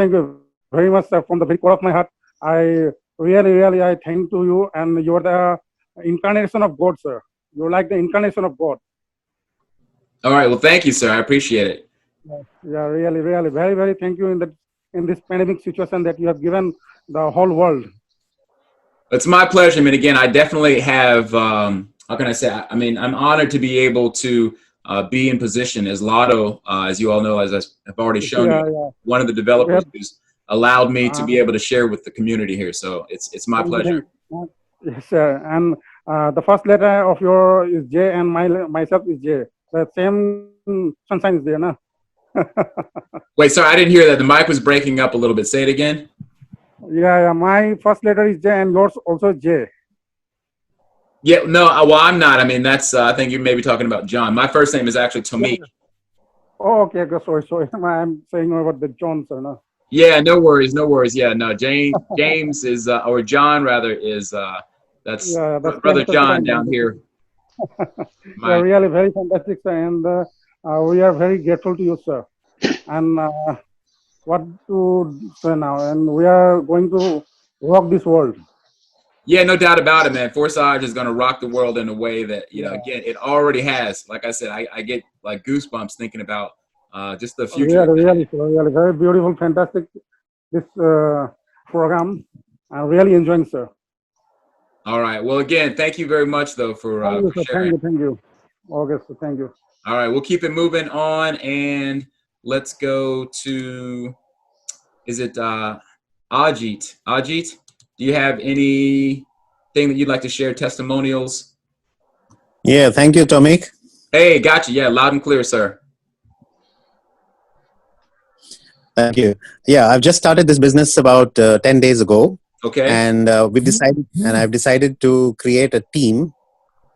very much, sir. From the very core of my heart, I really I thank to you, and you're the incarnation of God, sir. You're like the incarnation of God. All right, well, thank you, sir. I appreciate it. Yeah, really, very, very thank you in this pandemic situation that you have given the whole world. It's my pleasure. I mean, again, I definitely have, how can I say, I mean, I'm honored to be able to be in position as Lotto, as you all know, as I've already shown you, one of the developers who's allowed me to be able to share with the community here. So it's my pleasure. Yes, sir. And the first letter of your is J, and myself is J. The same sunshine is there, no? Wait, sorry, I didn't hear that. The mic was breaking up a little bit. Say it again. Yeah. My first letter is J, and yours also J. Yeah, no, well, I'm not. I mean, that's, I think you may be talking about John. My first name is actually Tomik. Oh, okay. Sorry. I'm saying about the John, sir, no? Yeah, no worries. Yeah, no, James is, or John rather, is, that's Brother John down here. Yeah, really very fantastic, sir. And we are very grateful to you, sir. And what to say now? And we are going to rock this world. Yeah, no doubt about it, man. Forsage is going to rock the world in a way that, again, it already has. Like I said, I get like goosebumps thinking about just the future. Really, very beautiful, fantastic, this program. I'm really enjoying, sir. All right. Well, again, thank you very much, though, for sharing. Thank you. Okay, so thank you. All right. We'll keep it moving on, and let's go to, is it Ajit? Ajit, do you have anything that you'd like to share, testimonials? Yeah, thank you, Tomik. Hey, gotcha. Yeah, loud and clear, sir. Thank you. Yeah, I've just started this business about 10 days ago. Okay. And I've decided to create a team,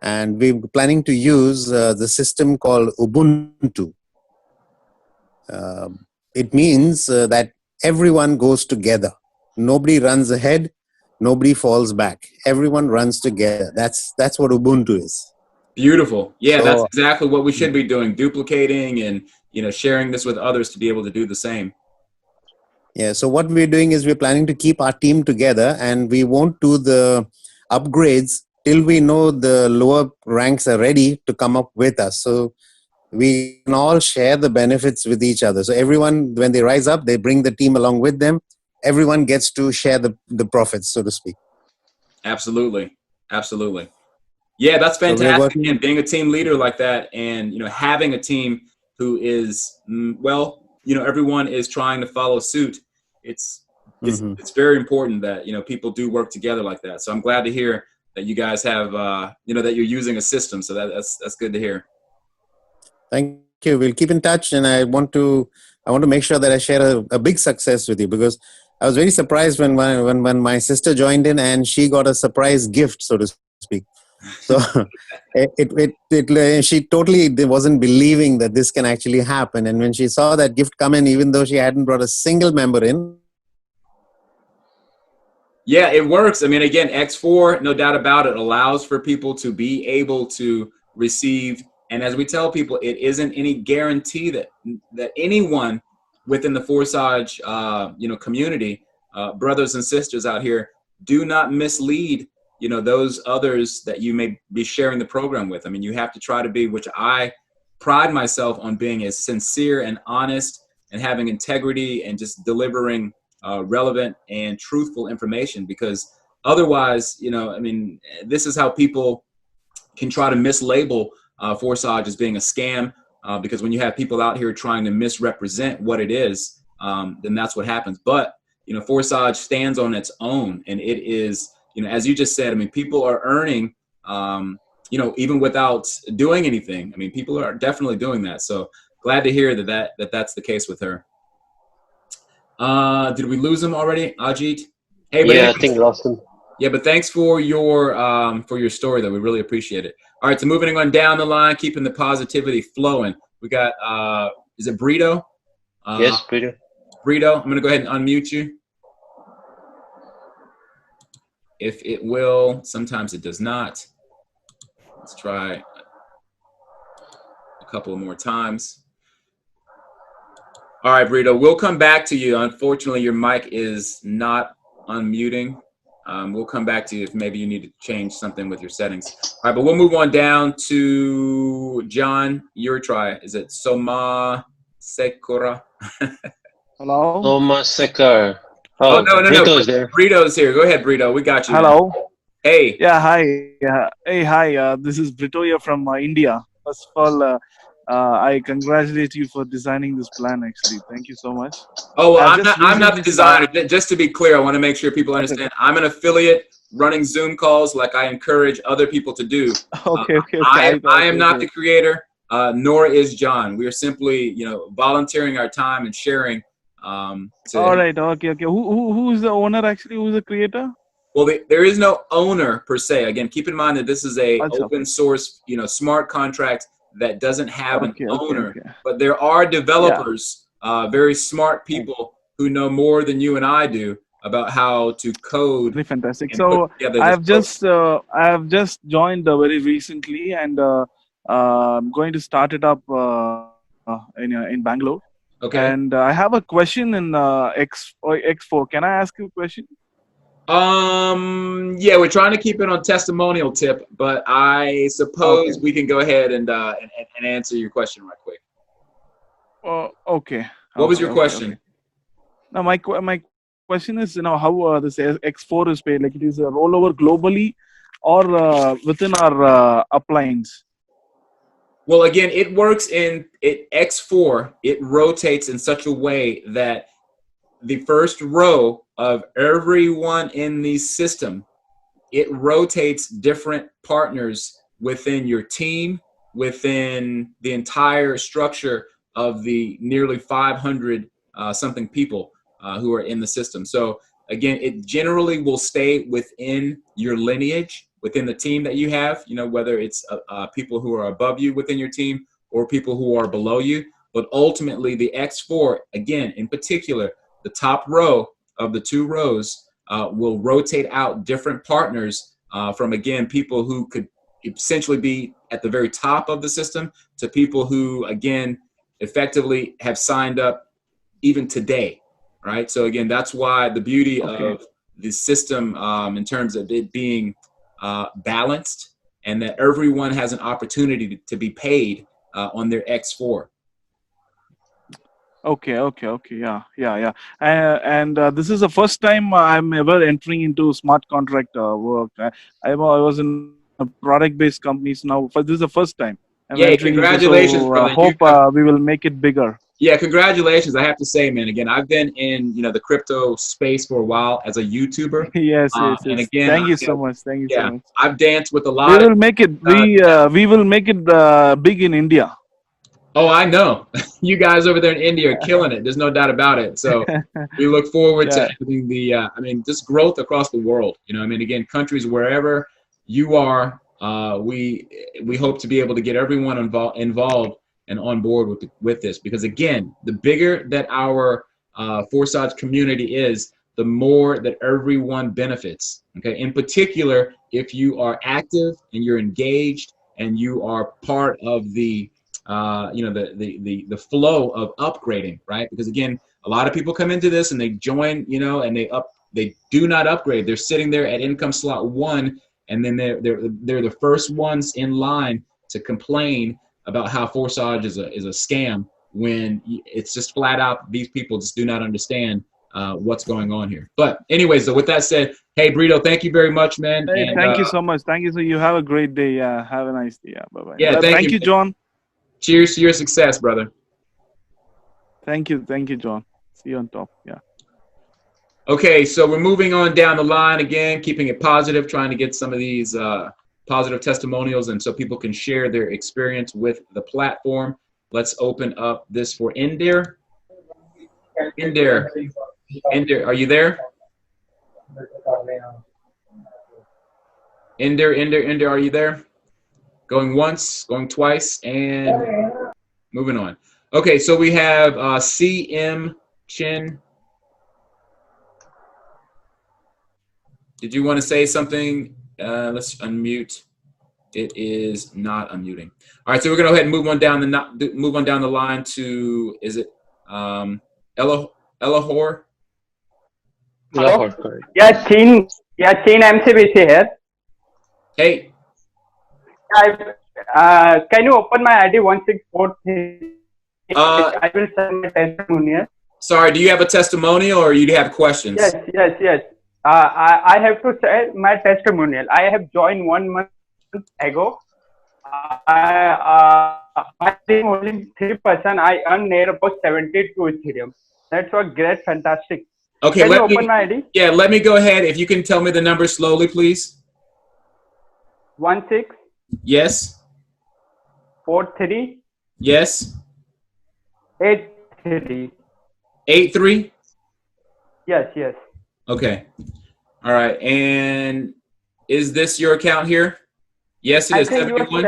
and we're planning to use the system called Ubuntu. It means that everyone goes together. Nobody runs ahead. Nobody falls back. Everyone runs together. That's what Ubuntu is. Beautiful. Yeah, that's So, exactly what we should be doing, duplicating and, you know, sharing this with others to be able to do the same. yeah. So what we're doing is we're planning to keep our team together, and we won't do the upgrades till we know the lower ranks are ready to come up with us. So we can all share the benefits with each other. So everyone, when they rise up, they bring the team along with them. Everyone gets to share the profits, so to speak. Absolutely. Absolutely. Yeah, that's So we're fantastic. working. And being a team leader like that, and, you know, having a team who is, well, you know, everyone is trying to follow suit. It's very important that, you know, people do work together like that. So I'm glad to hear that you guys have, you know, that you're using a system. So that's good to hear. Thank you. We'll keep in touch, and I want to make sure that I share a big success with you, because I was very surprised when my sister joined in, and she got a surprise gift, so to speak. So she totally wasn't believing that this can actually happen, and when she saw that gift come in, even though she hadn't brought a single member in. Yeah, it works. I mean, again, X4, no doubt about it, allows for people to be able to receive. And as we tell people, it isn't any guarantee that anyone within the Forsage, you know, community, brothers and sisters out here, do not mislead, you know, those others that you may be sharing the program with. I mean, you have to try to be, which I pride myself on being, as sincere and honest and having integrity and just delivering relevant and truthful information, because otherwise, you know, I mean, this is how people can try to mislabel Forsage as being a scam, because when you have people out here trying to misrepresent what it is, then that's what happens. But, you know, Forsage stands on its own, and it is, you know, as you just said, I mean, people are earning, you know, even without doing anything. I mean, people are definitely doing that. So glad to hear that's the case with her. Did we lose him already, Ajit? Hey, but Yeah, anyways, I think lost him. yeah, but thanks for your story, though. We really appreciate it. All right, so moving on down the line, keeping the positivity flowing. We got is it Brito? Yes, Peter. Brito, I'm gonna go ahead and unmute you. If it will, sometimes it does not. Let's try a couple more times. All right, Brito, we'll come back to you. Unfortunately, your mic is not unmuting. We'll come back to you if maybe you need to change something with your settings. All right, but we'll move on down to John. Your try. Is it Soma Sekura? Hello. Thomas Sekar. Oh, no. Brito's there. Brito's here. Go ahead, Brito. We got you. Hello. Man. Hey. Yeah, hi. Hey, hi. This is Brito here from India. First of all, I congratulate you for designing this plan. Actually, thank you so much. Oh, well, I'm not the designer. Just to be clear, I want to make sure people understand. I'm an affiliate running Zoom calls, like I encourage other people to do. Okay. I am not the creator, nor is John. We are simply, you know, volunteering our time and sharing. All right. Okay. Who is the owner actually? Who is the creator? Well, there is no owner per se. Again, keep in mind that this is a open source, you know, smart contract that doesn't have an owner, but there are developers, very smart people who know more than you and I do about how to code. Very fantastic. So I have just joined very recently, and I'm going to start it up in Bangalore. Okay. And I have a question in X4. Can I ask you a question? Yeah, we're trying to keep it on testimonial tip, but I suppose we can go ahead and answer your question right quick. Okay. What was your question? Now, my question is, you know, how this X4 is paid. Like, it is a rollover globally, or within our uplines. Well, again, it works in X4. It rotates in such a way that the first row of everyone in the system, it rotates different partners within your team, within the entire structure of the nearly 500 something people who are in the system. So again, it generally will stay within your lineage, within the team that you have, you know, whether it's people who are above you within your team or people who are below you. But ultimately, the X4, again, in particular, the top row of the 2 rows will rotate out different partners from, again, people who could essentially be at the very top of the system to people who, again, effectively have signed up even today, right? So again, that's why the beauty of the system in terms of it being balanced, and that everyone has an opportunity to be paid on their X4. Okay. Yeah. And this is the first time I'm ever entering into smart contract work. I was in a product-based companies now. But this is the first time I'm Yeah, entering into. congratulations, So brother. hope we will make it bigger. Yeah, congratulations. I have to say, man, again, I've been in, you know, the crypto space for a while as a YouTuber. Yes. And again, Thank you so much. Thank you so much. I've danced with a We lot will make it. We will make it big in India. Oh, I know. You guys over there in India are killing it. There's no doubt about it. So we look forward to having the, I mean, just growth across the world. You know, I mean, again, countries wherever you are, we hope to be able to get everyone involved and on board with this. Because again, the bigger that our Forsage community is, the more that everyone benefits. Okay, in particular, if you are active and you're engaged and you are part of the you know, the flow of upgrading, right? Because again, a lot of people come into this and they join, you know, and they do not upgrade. They're sitting there at income slot 1, and then they're the first ones in line to complain about how Forsage is a scam, when it's just flat out these people just do not understand what's going on here. But anyways, so with that said, hey Brito, thank you very much, man. Hey, and, thank you so much. Thank you. So you have a great day. Yeah, have a nice day. Yeah, bye bye. Yeah, thank you, John. Cheers to your success, brother. Thank you, John. See you on top. Yeah. Okay, so we're moving on down the line again, keeping it positive, trying to get some of these positive testimonials, and so people can share their experience with the platform. Let's open up this for Inder. Inder, are you there? Inder, are you there? Going once, going twice, and moving on. Okay, so we have CM Chin. Did you want to say something? Let's unmute. It is not unmuting. All right, so we're gonna go ahead and move on down the line to, is it Elahor? Lahore, correct. Yeah, Chin MCBC here. Hey. Can you open my ID 1643? I will send my testimonial. Sorry, do you have a testimonial or you have questions? Yes. I have to say my testimonial. I have joined 1 month ago. I think only 3%. I earned near about 72 Ethereum. That's what great, fantastic. Okay, can you open my ID? Yeah, let me go ahead. If you can tell me the number slowly, please. 16. Yes. 43. Yes. 83. 83. Yes. Okay. All right. And is this your account here? Yes, it is. 71.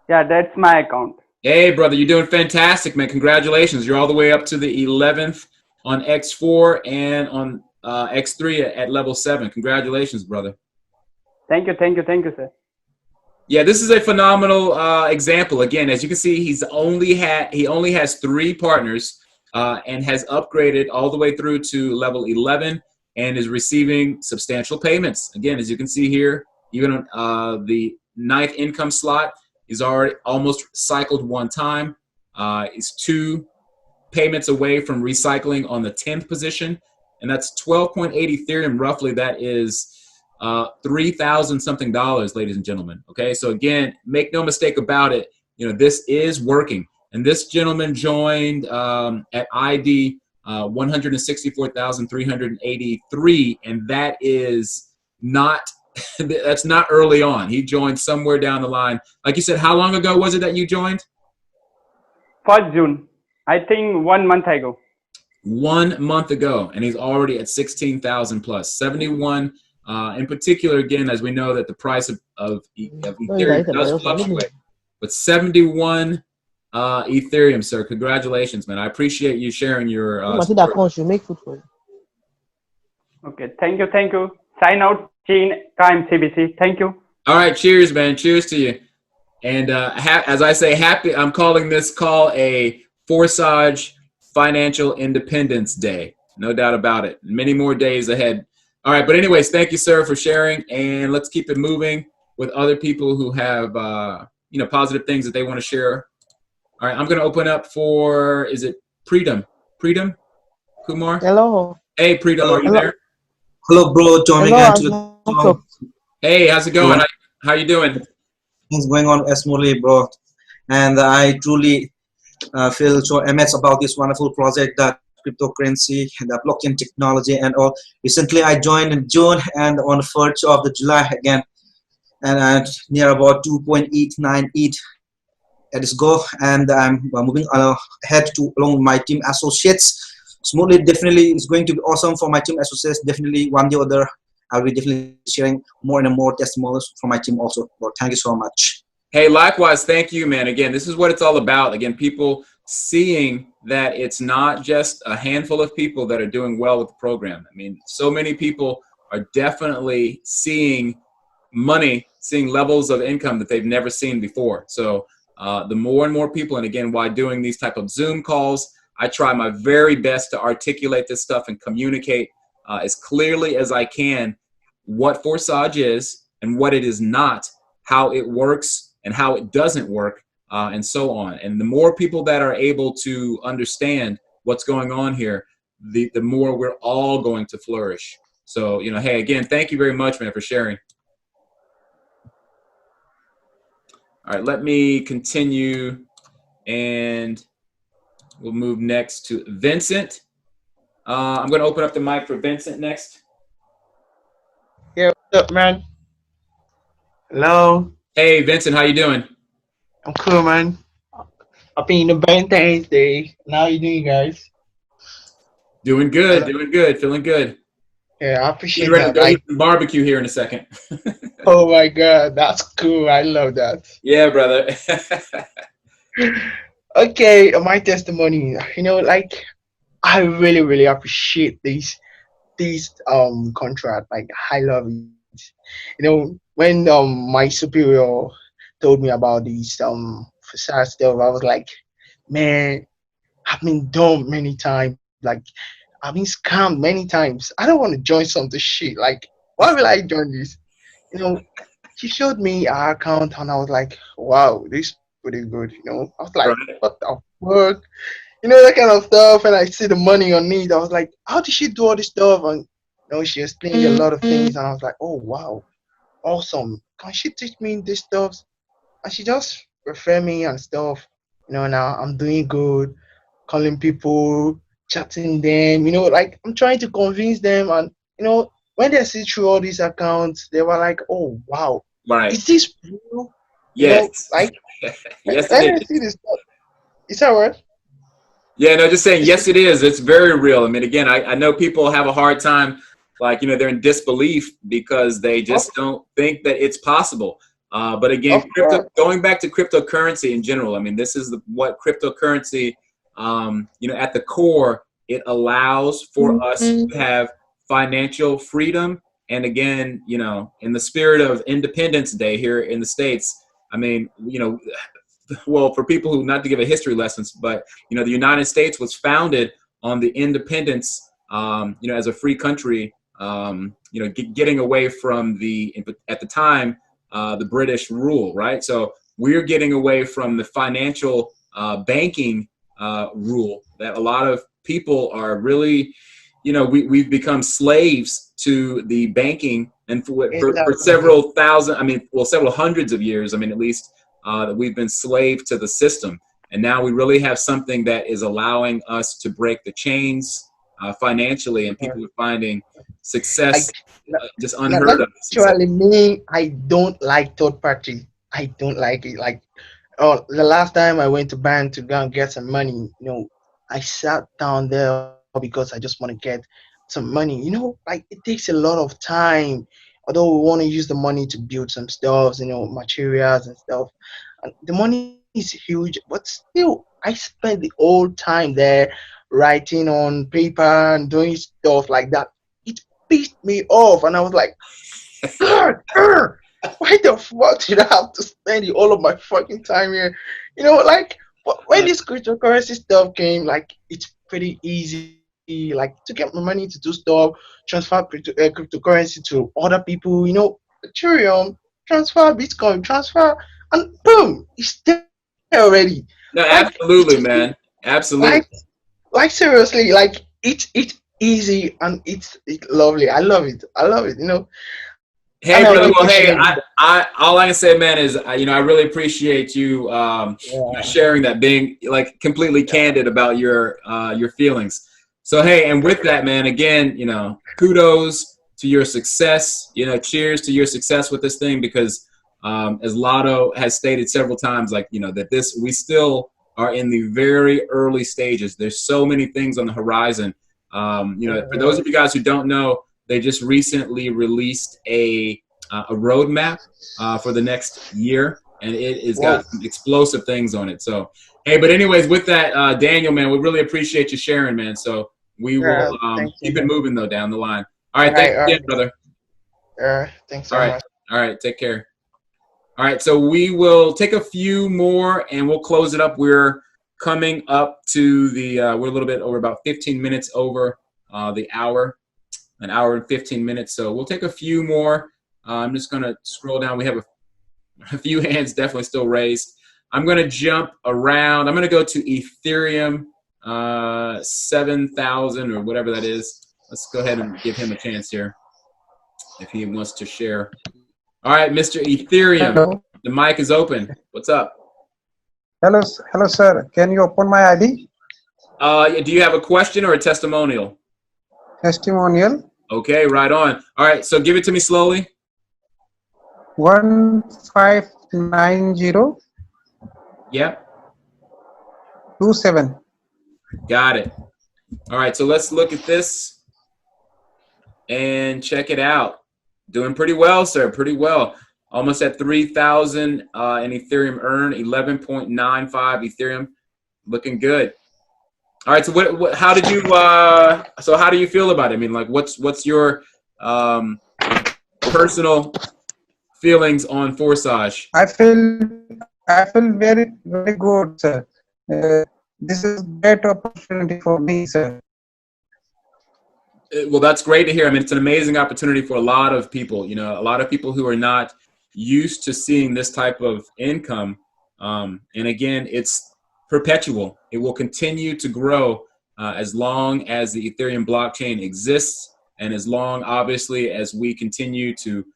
That's my account. Hey, brother, you're doing fantastic, man. Congratulations. You're all the way up to the 11th on X4 and on X3 at level 7. Congratulations, brother. Thank you, sir. Yeah, this is a phenomenal example. Again, as you can see, he only has 3 partners and has upgraded all the way through to level 11 and is receiving substantial payments. Again, as you can see here, even on the 9th income slot, he's already almost cycled 1 time. He's 2 payments away from recycling on the 10th position, and that's 12.8 Ethereum. Roughly, that is $3,000 something, ladies and gentlemen. Okay, so again, make no mistake about it. You know, this is working, and this gentleman joined at ID 164,383, and that is not. That's not early on. He joined somewhere down the line. Like you said, how long ago was it that you joined? 1st June. I think 1 month ago. 1 month ago, and he's already at 16,000 plus. 71, in particular, again, as we know that the price of Ethereum does fluctuate, but 71 Ethereum, sir. Congratulations, man. I appreciate you sharing your story. Okay, thank you, thank you. Sign out, Chin MCBC. Thank you. All right, cheers, man. Cheers to you. And as I say, I'm calling this call a Forsage Financial Independence Day. No doubt about it. Many more days ahead. All right, but anyways, thank you, sir, for sharing. And let's keep it moving with other people who have, positive things that they want to share. All right, I'm going to open up for, is it Preedom? Preedom? Kumar? Hello. Hey, Preedom, are you there? Hello, bro. Tomik. Hey, how's it going? How you doing? Things going on smoothly, bro. And I truly feel so immense about this wonderful project, that cryptocurrency and the blockchain technology and all. Recently, I joined in June, and on 1st of the July again, and near about 2.89 ETH. Let us go, and I'm moving ahead to along with my team associates. Smoothly, definitely, it's going to be awesome for my team associates. Definitely, one day or other, I'll be definitely sharing more and more testimonials from my team also. Well, thank you so much. Hey, likewise, thank you, man. Again, this is what it's all about. Again, people seeing that it's not just a handful of people that are doing well with the program. I mean, so many people are definitely seeing money, seeing levels of income that they've never seen before. So the more and more people, and again, while doing these type of Zoom calls, I try my very best to articulate this stuff and communicate as clearly as I can what Forsage is and what it is not, how it works and how it doesn't work, and so on. And the more people that are able to understand what's going on here, the more we're all going to flourish. So, hey, again, thank you very much, man, for sharing. All right, let me continue, and we'll move next to Vincent. I'm going to open up the mic for Vincent next. Yeah, what's up, man? Hello. Hey, Vincent, how you doing? I'm cool, man. Happy Independence Day. And how you doing, guys? Doing good, doing good, feeling good. Yeah, I appreciate Getting ready that. to go eat some barbecue here in a second. Oh my God, that's cool. I love that. Yeah, brother. Okay, my testimony. I really, really appreciate this contract. Like, I love it. When my superior told me about these facade stuff, I was like, man, I've been dumb many times. Like, I've been scammed many times. I don't want to join some of this shit. Like, why will I join this? She showed me our account, and I was like, wow, this is pretty good. I was like, what the fuck? That kind of stuff. And I see the money on it. I was like, how did she do all this stuff? And she explained a lot of things, and I was like, oh wow, awesome. Can she teach me this stuff? And she just refer me and stuff. Now I'm doing good, calling people, chatting them. Like, I'm trying to convince them, and when they see through all these accounts, they were like, oh wow, right, is this real? Yes. Yes, it is. See this stuff. Is that right? Yeah, no, just saying, yes, it is. It's very real. I mean, again, I know people have a hard time, like, they're in disbelief because they just don't think that it's possible. But again, going back to cryptocurrency in general, I mean, this is what cryptocurrency, at the core, it allows for us to have financial freedom. And again, in the spirit of Independence Day here in the States, I mean, well, for people who, not to give a history lessons, but the United States was founded on the independence, as a free country, getting away from at the time, the British rule, right? So we're getting away from the financial banking rule that a lot of people are really, we've become slaves to the banking, and for several thousand, several hundreds of years, at least, that we've been slave to the system. And now we really have something that is allowing us to break the chains financially, and people are finding success just unheard of. Actually, me, I don't like third party. I don't like it. Like, the last time I went to bank to go and get some money, I sat down there because I just want to get some money. Like it takes a lot of time. Although we want to use the money to build some stuff, materials and stuff. And the money is huge, but still, I spent the whole time there writing on paper and doing stuff like that. It pissed me off, and I was like, God, why the fuck did I have to spend all of my fucking time here? Like when this cryptocurrency stuff came, like it's pretty easy, like to get my money to do stuff, transfer cryptocurrency to other people, Ethereum, transfer Bitcoin, transfer, and boom, it's there already. No, Like absolutely, man. Absolutely. like seriously, like it's easy and it's lovely. I love it. Hey, And I brother. like Well, to hey, share I all I can say, man, is I really appreciate you sharing that, being like completely candid about your feelings. So, hey, and with that, man, again, kudos to your success. Cheers to your success with this thing, because as Lotto has stated several times, like that we still are in the very early stages. There's so many things on the horizon. For those of you guys who don't know, they just recently released a roadmap for the next year, and it has got some explosive things on it. So, hey, but anyways, with that, Daniel, man, we really appreciate you sharing, man. So we will keep it moving though down the line. All right, thanks again, brother. Thanks so much. All right, take care. All right, so we will take a few more and we'll close it up. We're coming up to we're a little bit over, about 15 minutes over the hour, an hour and 15 minutes. So we'll take a few more. I'm just going to scroll down. We have a few hands definitely still raised. I'm going to jump around. I'm going to go to Ethereum 7,000 or whatever that is. Let's go ahead and give him a chance here if he wants to share. All right, Mr. Ethereum, hello. The mic is open. What's up? Hello, sir. Can you open my ID? Do you have a question or a testimonial? Testimonial. Okay, right on. All right, so give it to me slowly. 1590. Yep. 27. Got it. All right, so let's look at this and check it out. Doing pretty well, sir. Pretty well. Almost at 3,000 in Ethereum earn, 11.95 Ethereum. Looking good. All right. So how did you? So how do you feel about it? I mean, like, what's your personal feelings on Forsage? I feel very, very good, sir. This is great opportunity for me, sir. Well, that's great to hear. I mean, it's an amazing opportunity for a lot of people. A lot of people who are not used to seeing this type of income. And again, it's perpetual. It will continue to grow as long as the Ethereum blockchain exists, and as long, obviously, as we continue to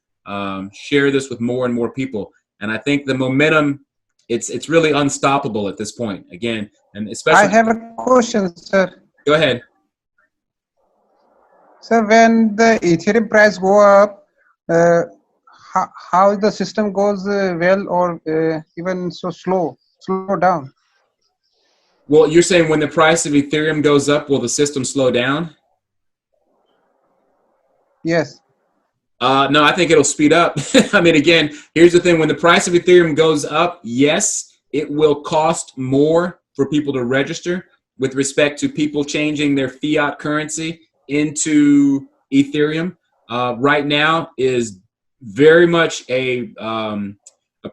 share this with more and more people. And I think the momentum, it's really unstoppable at this point. Again, and especially. I have a question, sir. Go ahead. Sir, when the Ethereum price go up, how the system goes well or even so slow down? Well, you're saying when the price of Ethereum goes up, will the system slow down? Yes. No, I think it'll speed up. I mean, again, here's the thing. When the price of Ethereum goes up, yes, it will cost more for people to register with respect to people changing their fiat currency into Ethereum. Right now is very much a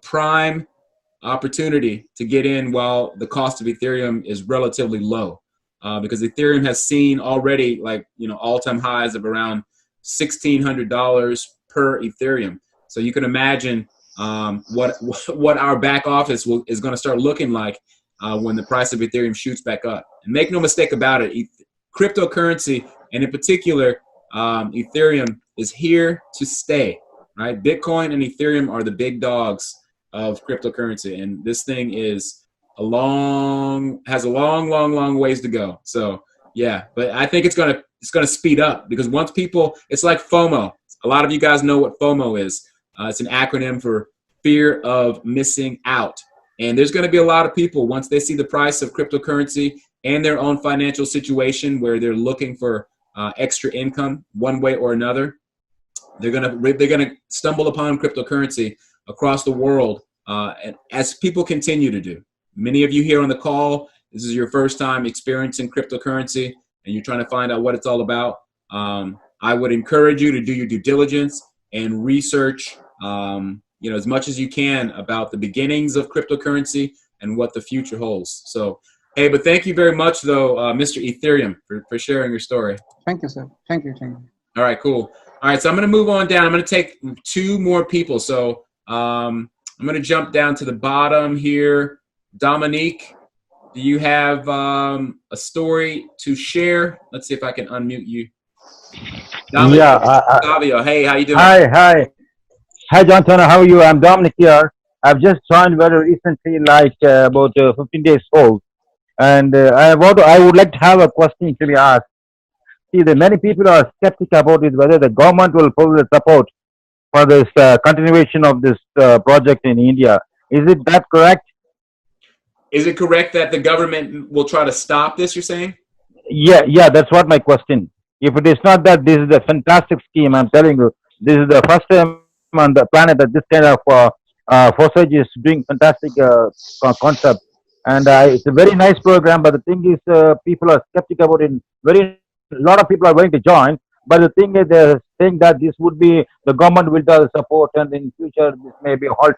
prime opportunity to get in while the cost of Ethereum is relatively low, because Ethereum has seen already, like, all-time highs of around $1,600 per Ethereum. So you can imagine what our back office is going to start looking like when the price of Ethereum shoots back up. And make no mistake about it, cryptocurrency, and in particular Ethereum, is here to stay. Right? Bitcoin and Ethereum are the big dogs of cryptocurrency, and this thing has a long ways to go. So yeah, but I think it's gonna speed up, because once people, it's like FOMO. A lot of you guys know what FOMO is. It's an acronym for fear of missing out. And there's going to be a lot of people, once they see the price of cryptocurrency and their own financial situation where they're looking for extra income one way or another, they're gonna stumble upon cryptocurrency across the world, and as people continue to do. Many of you here on the call, this is your first time experiencing cryptocurrency, and you're trying to find out what it's all about. I would encourage you to do your due diligence and research, as much as you can about the beginnings of cryptocurrency and what the future holds. So, hey, but thank you very much, though, Mr. Ethereum, for sharing your story. Thank you, sir. Thank you. All right, cool. All right, so I'm going to move on down. I'm going to take 2 more people. So I'm going to jump down to the bottom here. Dominique, do you have a story to share? Let's see if I can unmute you. Dominic, Yeah. Savio, hey, how you doing? Hi, John Turner. How are you? I'm Dominic here. I've just joined very recently, like about 15 days old, and I would like to have a question to be asked. See, the many people are skeptical about it, whether the government will provide support for this continuation of this project in India. Is it that correct? Is it correct that the government will try to stop this, you're saying? Yeah, that's what my question. If it is not that, this is a fantastic scheme. I'm telling you, this is the first time on the planet that this kind of Forsage is doing fantastic concept, and it's a very nice program. But the thing is, people are skeptical about it. A lot of people are going to join, but the thing is, they're saying that this would be the government will do the support, and in future this may be a halt.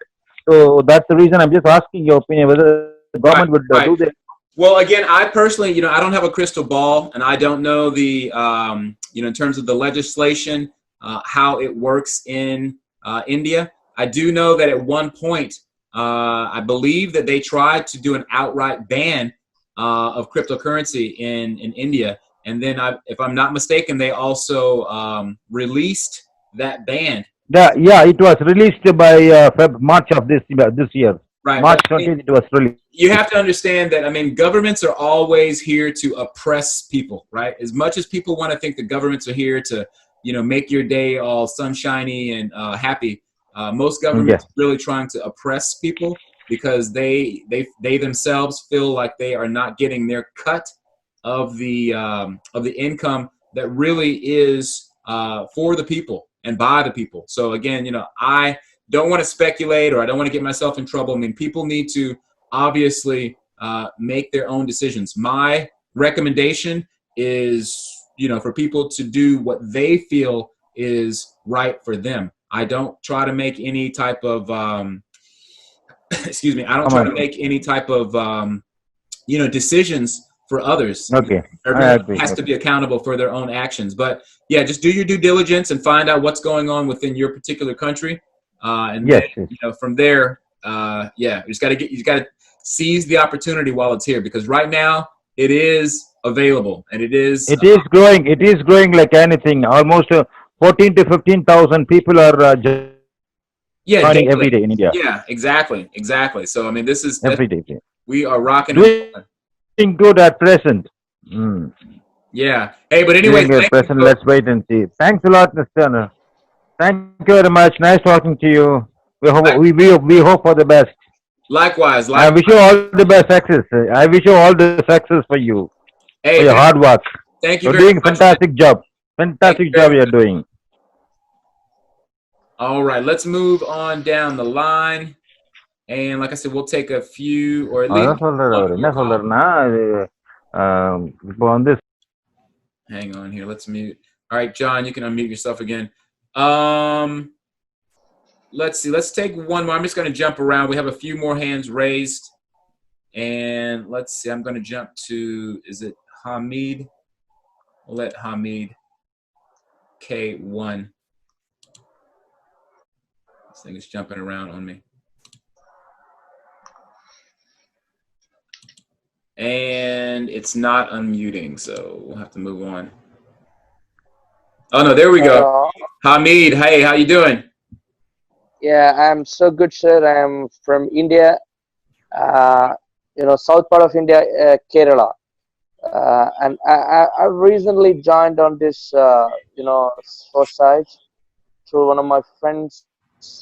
So that's the reason I'm just asking your opinion whether the government would do this. Well, again, I personally, I don't have a crystal ball, and I don't know the, in terms of the legislation, how it works in India. I do know that at one point, I believe that they tried to do an outright ban of cryptocurrency in India. And then, if I'm not mistaken, they also released that ban. Yeah, it was released by March of this year. Right. March 20th, it was released. You have to understand that, governments are always here to oppress people, right? As much as people want to think the governments are here to, make your day all sunshiny and happy, most governments are really trying to oppress people because they themselves feel like they are not getting their cut of the income that really is for the people and by the people. So again, I don't want to speculate, or I don't want to get myself in trouble. People need to obviously make their own decisions. My recommendation is, for people to do what they feel is right for them. I don't try to make any type of, excuse me, I don't try to make any type of, decisions for others. Okay. Everyone has to be accountable for their own actions. But yeah, just do your due diligence and find out what's going on within your particular country. And then, from there, you just got to seize the opportunity while it's here, because right now it is available and it is growing. It is growing like anything. Almost 14 to 15,000 people are joining every day in India. Yeah, exactly. So this is every day. We are rocking. Doing good at present. Yeah. Hey, but anyway, let's wait and see. Thanks a lot, Mr. Turner. Thank you very much. Nice talking to you. We hope for the best. Likewise. I wish you all the best success. I wish you all the success for you. Hey, for your hard work. Thank you. You're doing a fantastic job. Fantastic job you're doing. All right, let's move on down the line. And like I said, we'll take a few, or at least on this. Hang on here. Let's mute. All right, John, you can unmute yourself again. Let's see. Let's take one more. I'm just going to jump around. We have a few more hands raised. And let's see. I'm going to jump to, is it Hamid? We'll let Hamid K1. This thing is jumping around on me. And it's not unmuting, so we'll have to move on. Oh, no, there we go. Hamid, hey, how you doing? Yeah, I'm so good, sir. I'm from India, south part of India, Kerala. And I recently joined on this, Forsage through one of my friends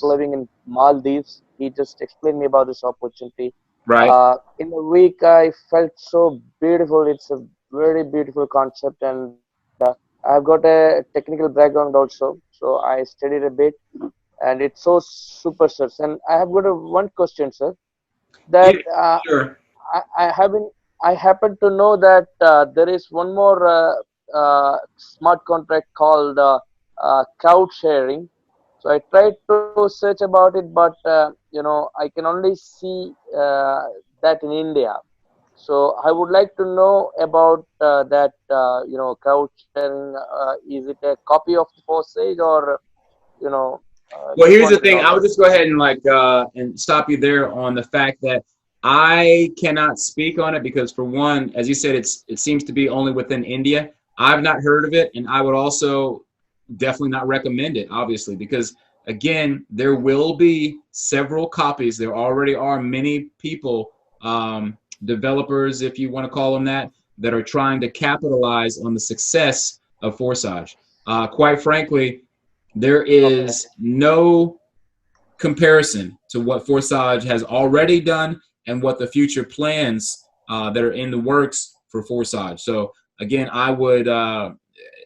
living in Maldives. He just explained me about this opportunity. Right. In a week, I felt so beautiful. It's a very beautiful concept, and I've got a technical background also, so I studied a bit, and it's so super, sir. And I have got one question, sir. Yeah, That sure. I haven't. I happen to know that there is one more smart contract called crowd sharing. So I tried to search about it, but I can only see that in India. So I would like to know about that. Crowd sharing. Is it a copy of the Forsage, or Well, just here's the want to thing. know I would that. just go ahead and and stop you there on the fact that I cannot speak on it because, for one, as you said, it seems to be only within India. I've not heard of it, and I would also definitely not recommend it, obviously, because again, there will be several copies. There already are many people, developers, if you want to call them that are trying to capitalize on the success of Forsage. Quite frankly, there Okay. is no comparison to what Forsage has already done and what the future plans that are in the works for Forsage. So again, I would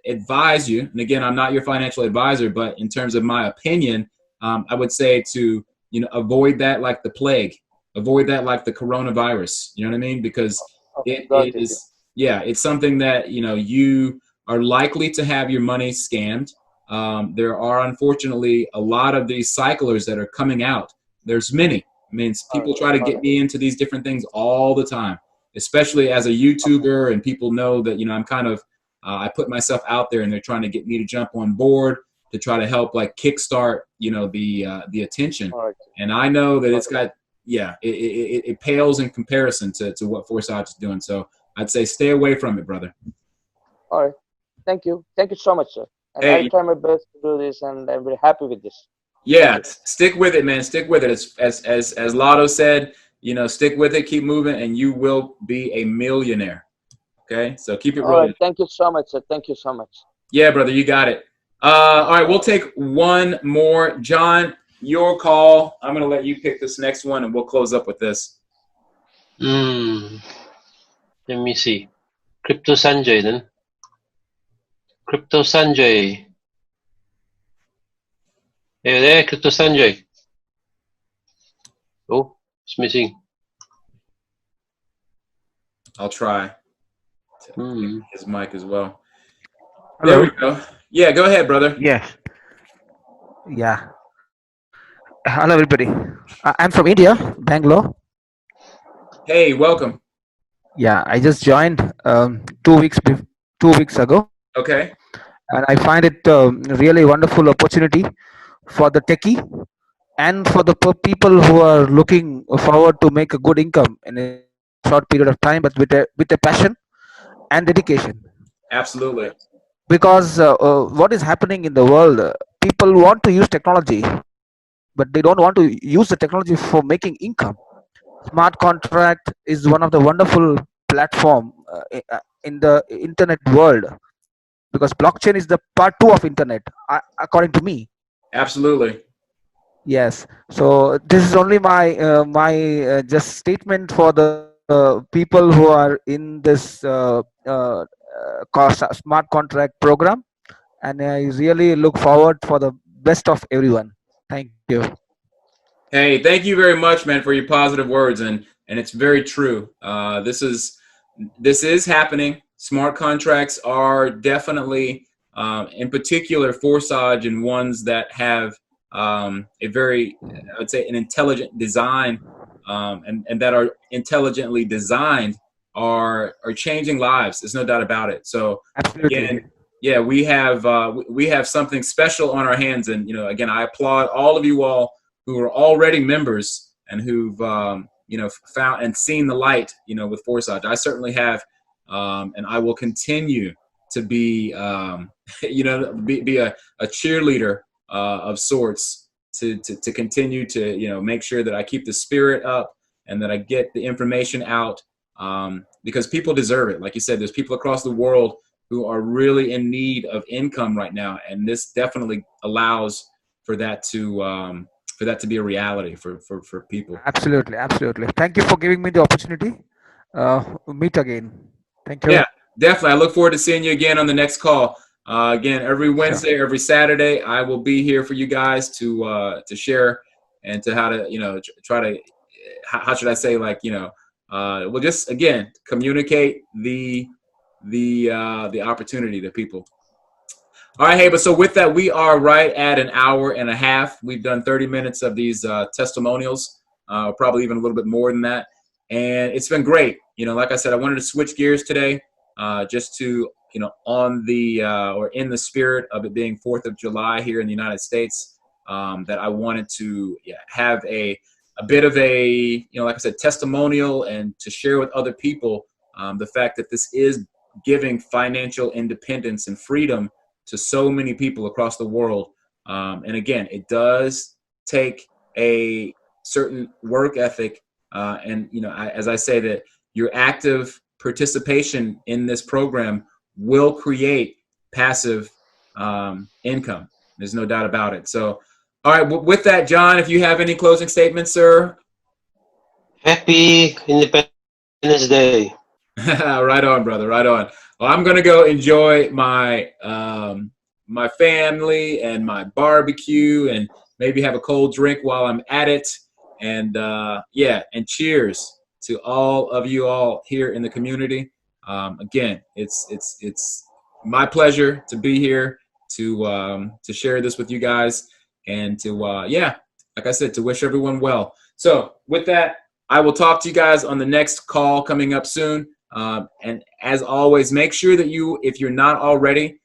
advise you, and again, I'm not your financial advisor, but in terms of my opinion, I would say to avoid that like the plague, avoid that like the coronavirus. You know what I mean? Because Okay. it Got it. is, yeah, it's something that you are likely to have your money scammed. There are unfortunately a lot of these cyclers that are coming out. There's many. I mean, All people right. try to All get right. me into these different things all the time, especially as a YouTuber, and people know that I'm kind of I put myself out there, and they're trying to get me to jump on board to try to help like kickstart the attention. All right. And I know that Got it's it. got it pales in comparison to what Forsage is doing. So I'd say stay away from it, brother. All right. Thank you. Thank you so much, sir. And I'll Hey, try my best to do this, and I'm very happy with this. Thank yeah, you. stick with it, man. Stick with it. As Lotto said, stick with it, keep moving, and you will be a millionaire. Okay, so keep it All right. rolling. Thank you so much, sir. Thank you so much. Yeah, brother, you got it. All right, we'll take one more. John, your call. I'm gonna let you pick this next one, and we'll close up with this. Let me see. Crypto Sanjay then. Crypto Sanjay. Hey there, Crypto Sanjay. Oh, it's missing. I'll try to pick his mic as well. There Hello. we go. Yeah, go ahead, brother. Yes. Yeah. Hello, everybody. I'm from India, Bangalore. Hey, welcome. Yeah, I just joined 2 weeks ago, Okay. and I find it really wonderful opportunity for the techie and for the people who are looking forward to make a good income in a short period of time, but with a passion and dedication. Absolutely. Because what is happening in the world, people want to use technology, but they don't want to use the technology for making income. Smart contract is one of the wonderful platform in the internet world, because blockchain is the part 2 of internet, according to me. Absolutely. Yes. So this is only my just statement for the people who are in this smart contract program, and I really look forward for the best of everyone. Thank you. Hey, thank you very much, man, for your positive words, and it's very true. This is happening. Smart contracts are definitely, in particular, Forsage and ones that have a very, I would say, an intelligent design, and that are intelligently designed are changing lives. There's no doubt about it. So Absolutely. again, yeah, we have something special on our hands, and again, I applaud all of you all who are already members and who've found and seen the light with Forsage. I certainly have, and I will continue to be be a cheerleader of sorts to continue to make sure that I keep the spirit up and that I get the information out, because people deserve it. Like you said, there's people across the world who are really in need of income right now, and this definitely allows for that to for that to be a reality for people. Absolutely, absolutely. Thank you for giving me the opportunity. Meet again. Thank you. Yeah, definitely. I look forward to seeing you again on the next call. Again, every Wednesday, every Saturday, I will be here for you guys to share and to how to, you know, try to, how should I say, like, you know, well, just again, communicate the opportunity to people. All right, hey, but so with that, we are right at an hour and a half. We've done 30 minutes of these testimonials, probably even a little bit more than that. And it's been great. You know, like I said, I wanted to switch gears today just to, you know, on the or in the spirit of it being 4th of July here in the United States, that I wanted to have a bit of a, you know, like I said, testimonial and to share with other people the fact that this is giving financial independence and freedom to so many people across the world. And again, it does take a certain work ethic. And, you know, as I say, that your active participation in this program will create passive income. There's no doubt about it. So, all right, with that, John, if you have any closing statements, sir. Happy Independence Day. Right on, brother. Right on. Well, I'm gonna go enjoy my my family and my barbecue, and maybe have a cold drink while I'm at it. And yeah, and cheers to all of you all here in the community. Again, it's my pleasure to be here to share this with you guys, and to yeah, like I said, to wish everyone well. So with that, I will talk to you guys on the next call coming up soon. And as always, make sure that you, if you're not already,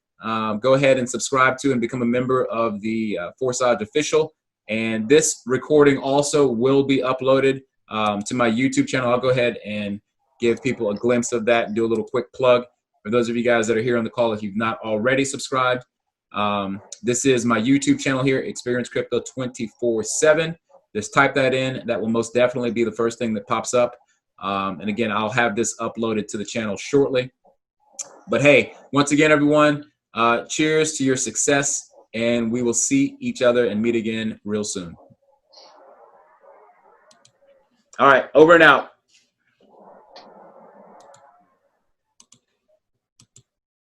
go ahead and subscribe to and become a member of the Forsage Official. And this recording also will be uploaded to my YouTube channel. I'll go ahead and give people a glimpse of that and do a little quick plug. For those of you guys that are here on the call, if you've not already subscribed, this is my YouTube channel here, Experience Crypto 24/7. Just type that in. That will most definitely be the first thing that pops up. And again, I'll have this uploaded to the channel shortly. But hey, once again, everyone, cheers to your success, and we will see each other and meet again real soon. All right, over and out.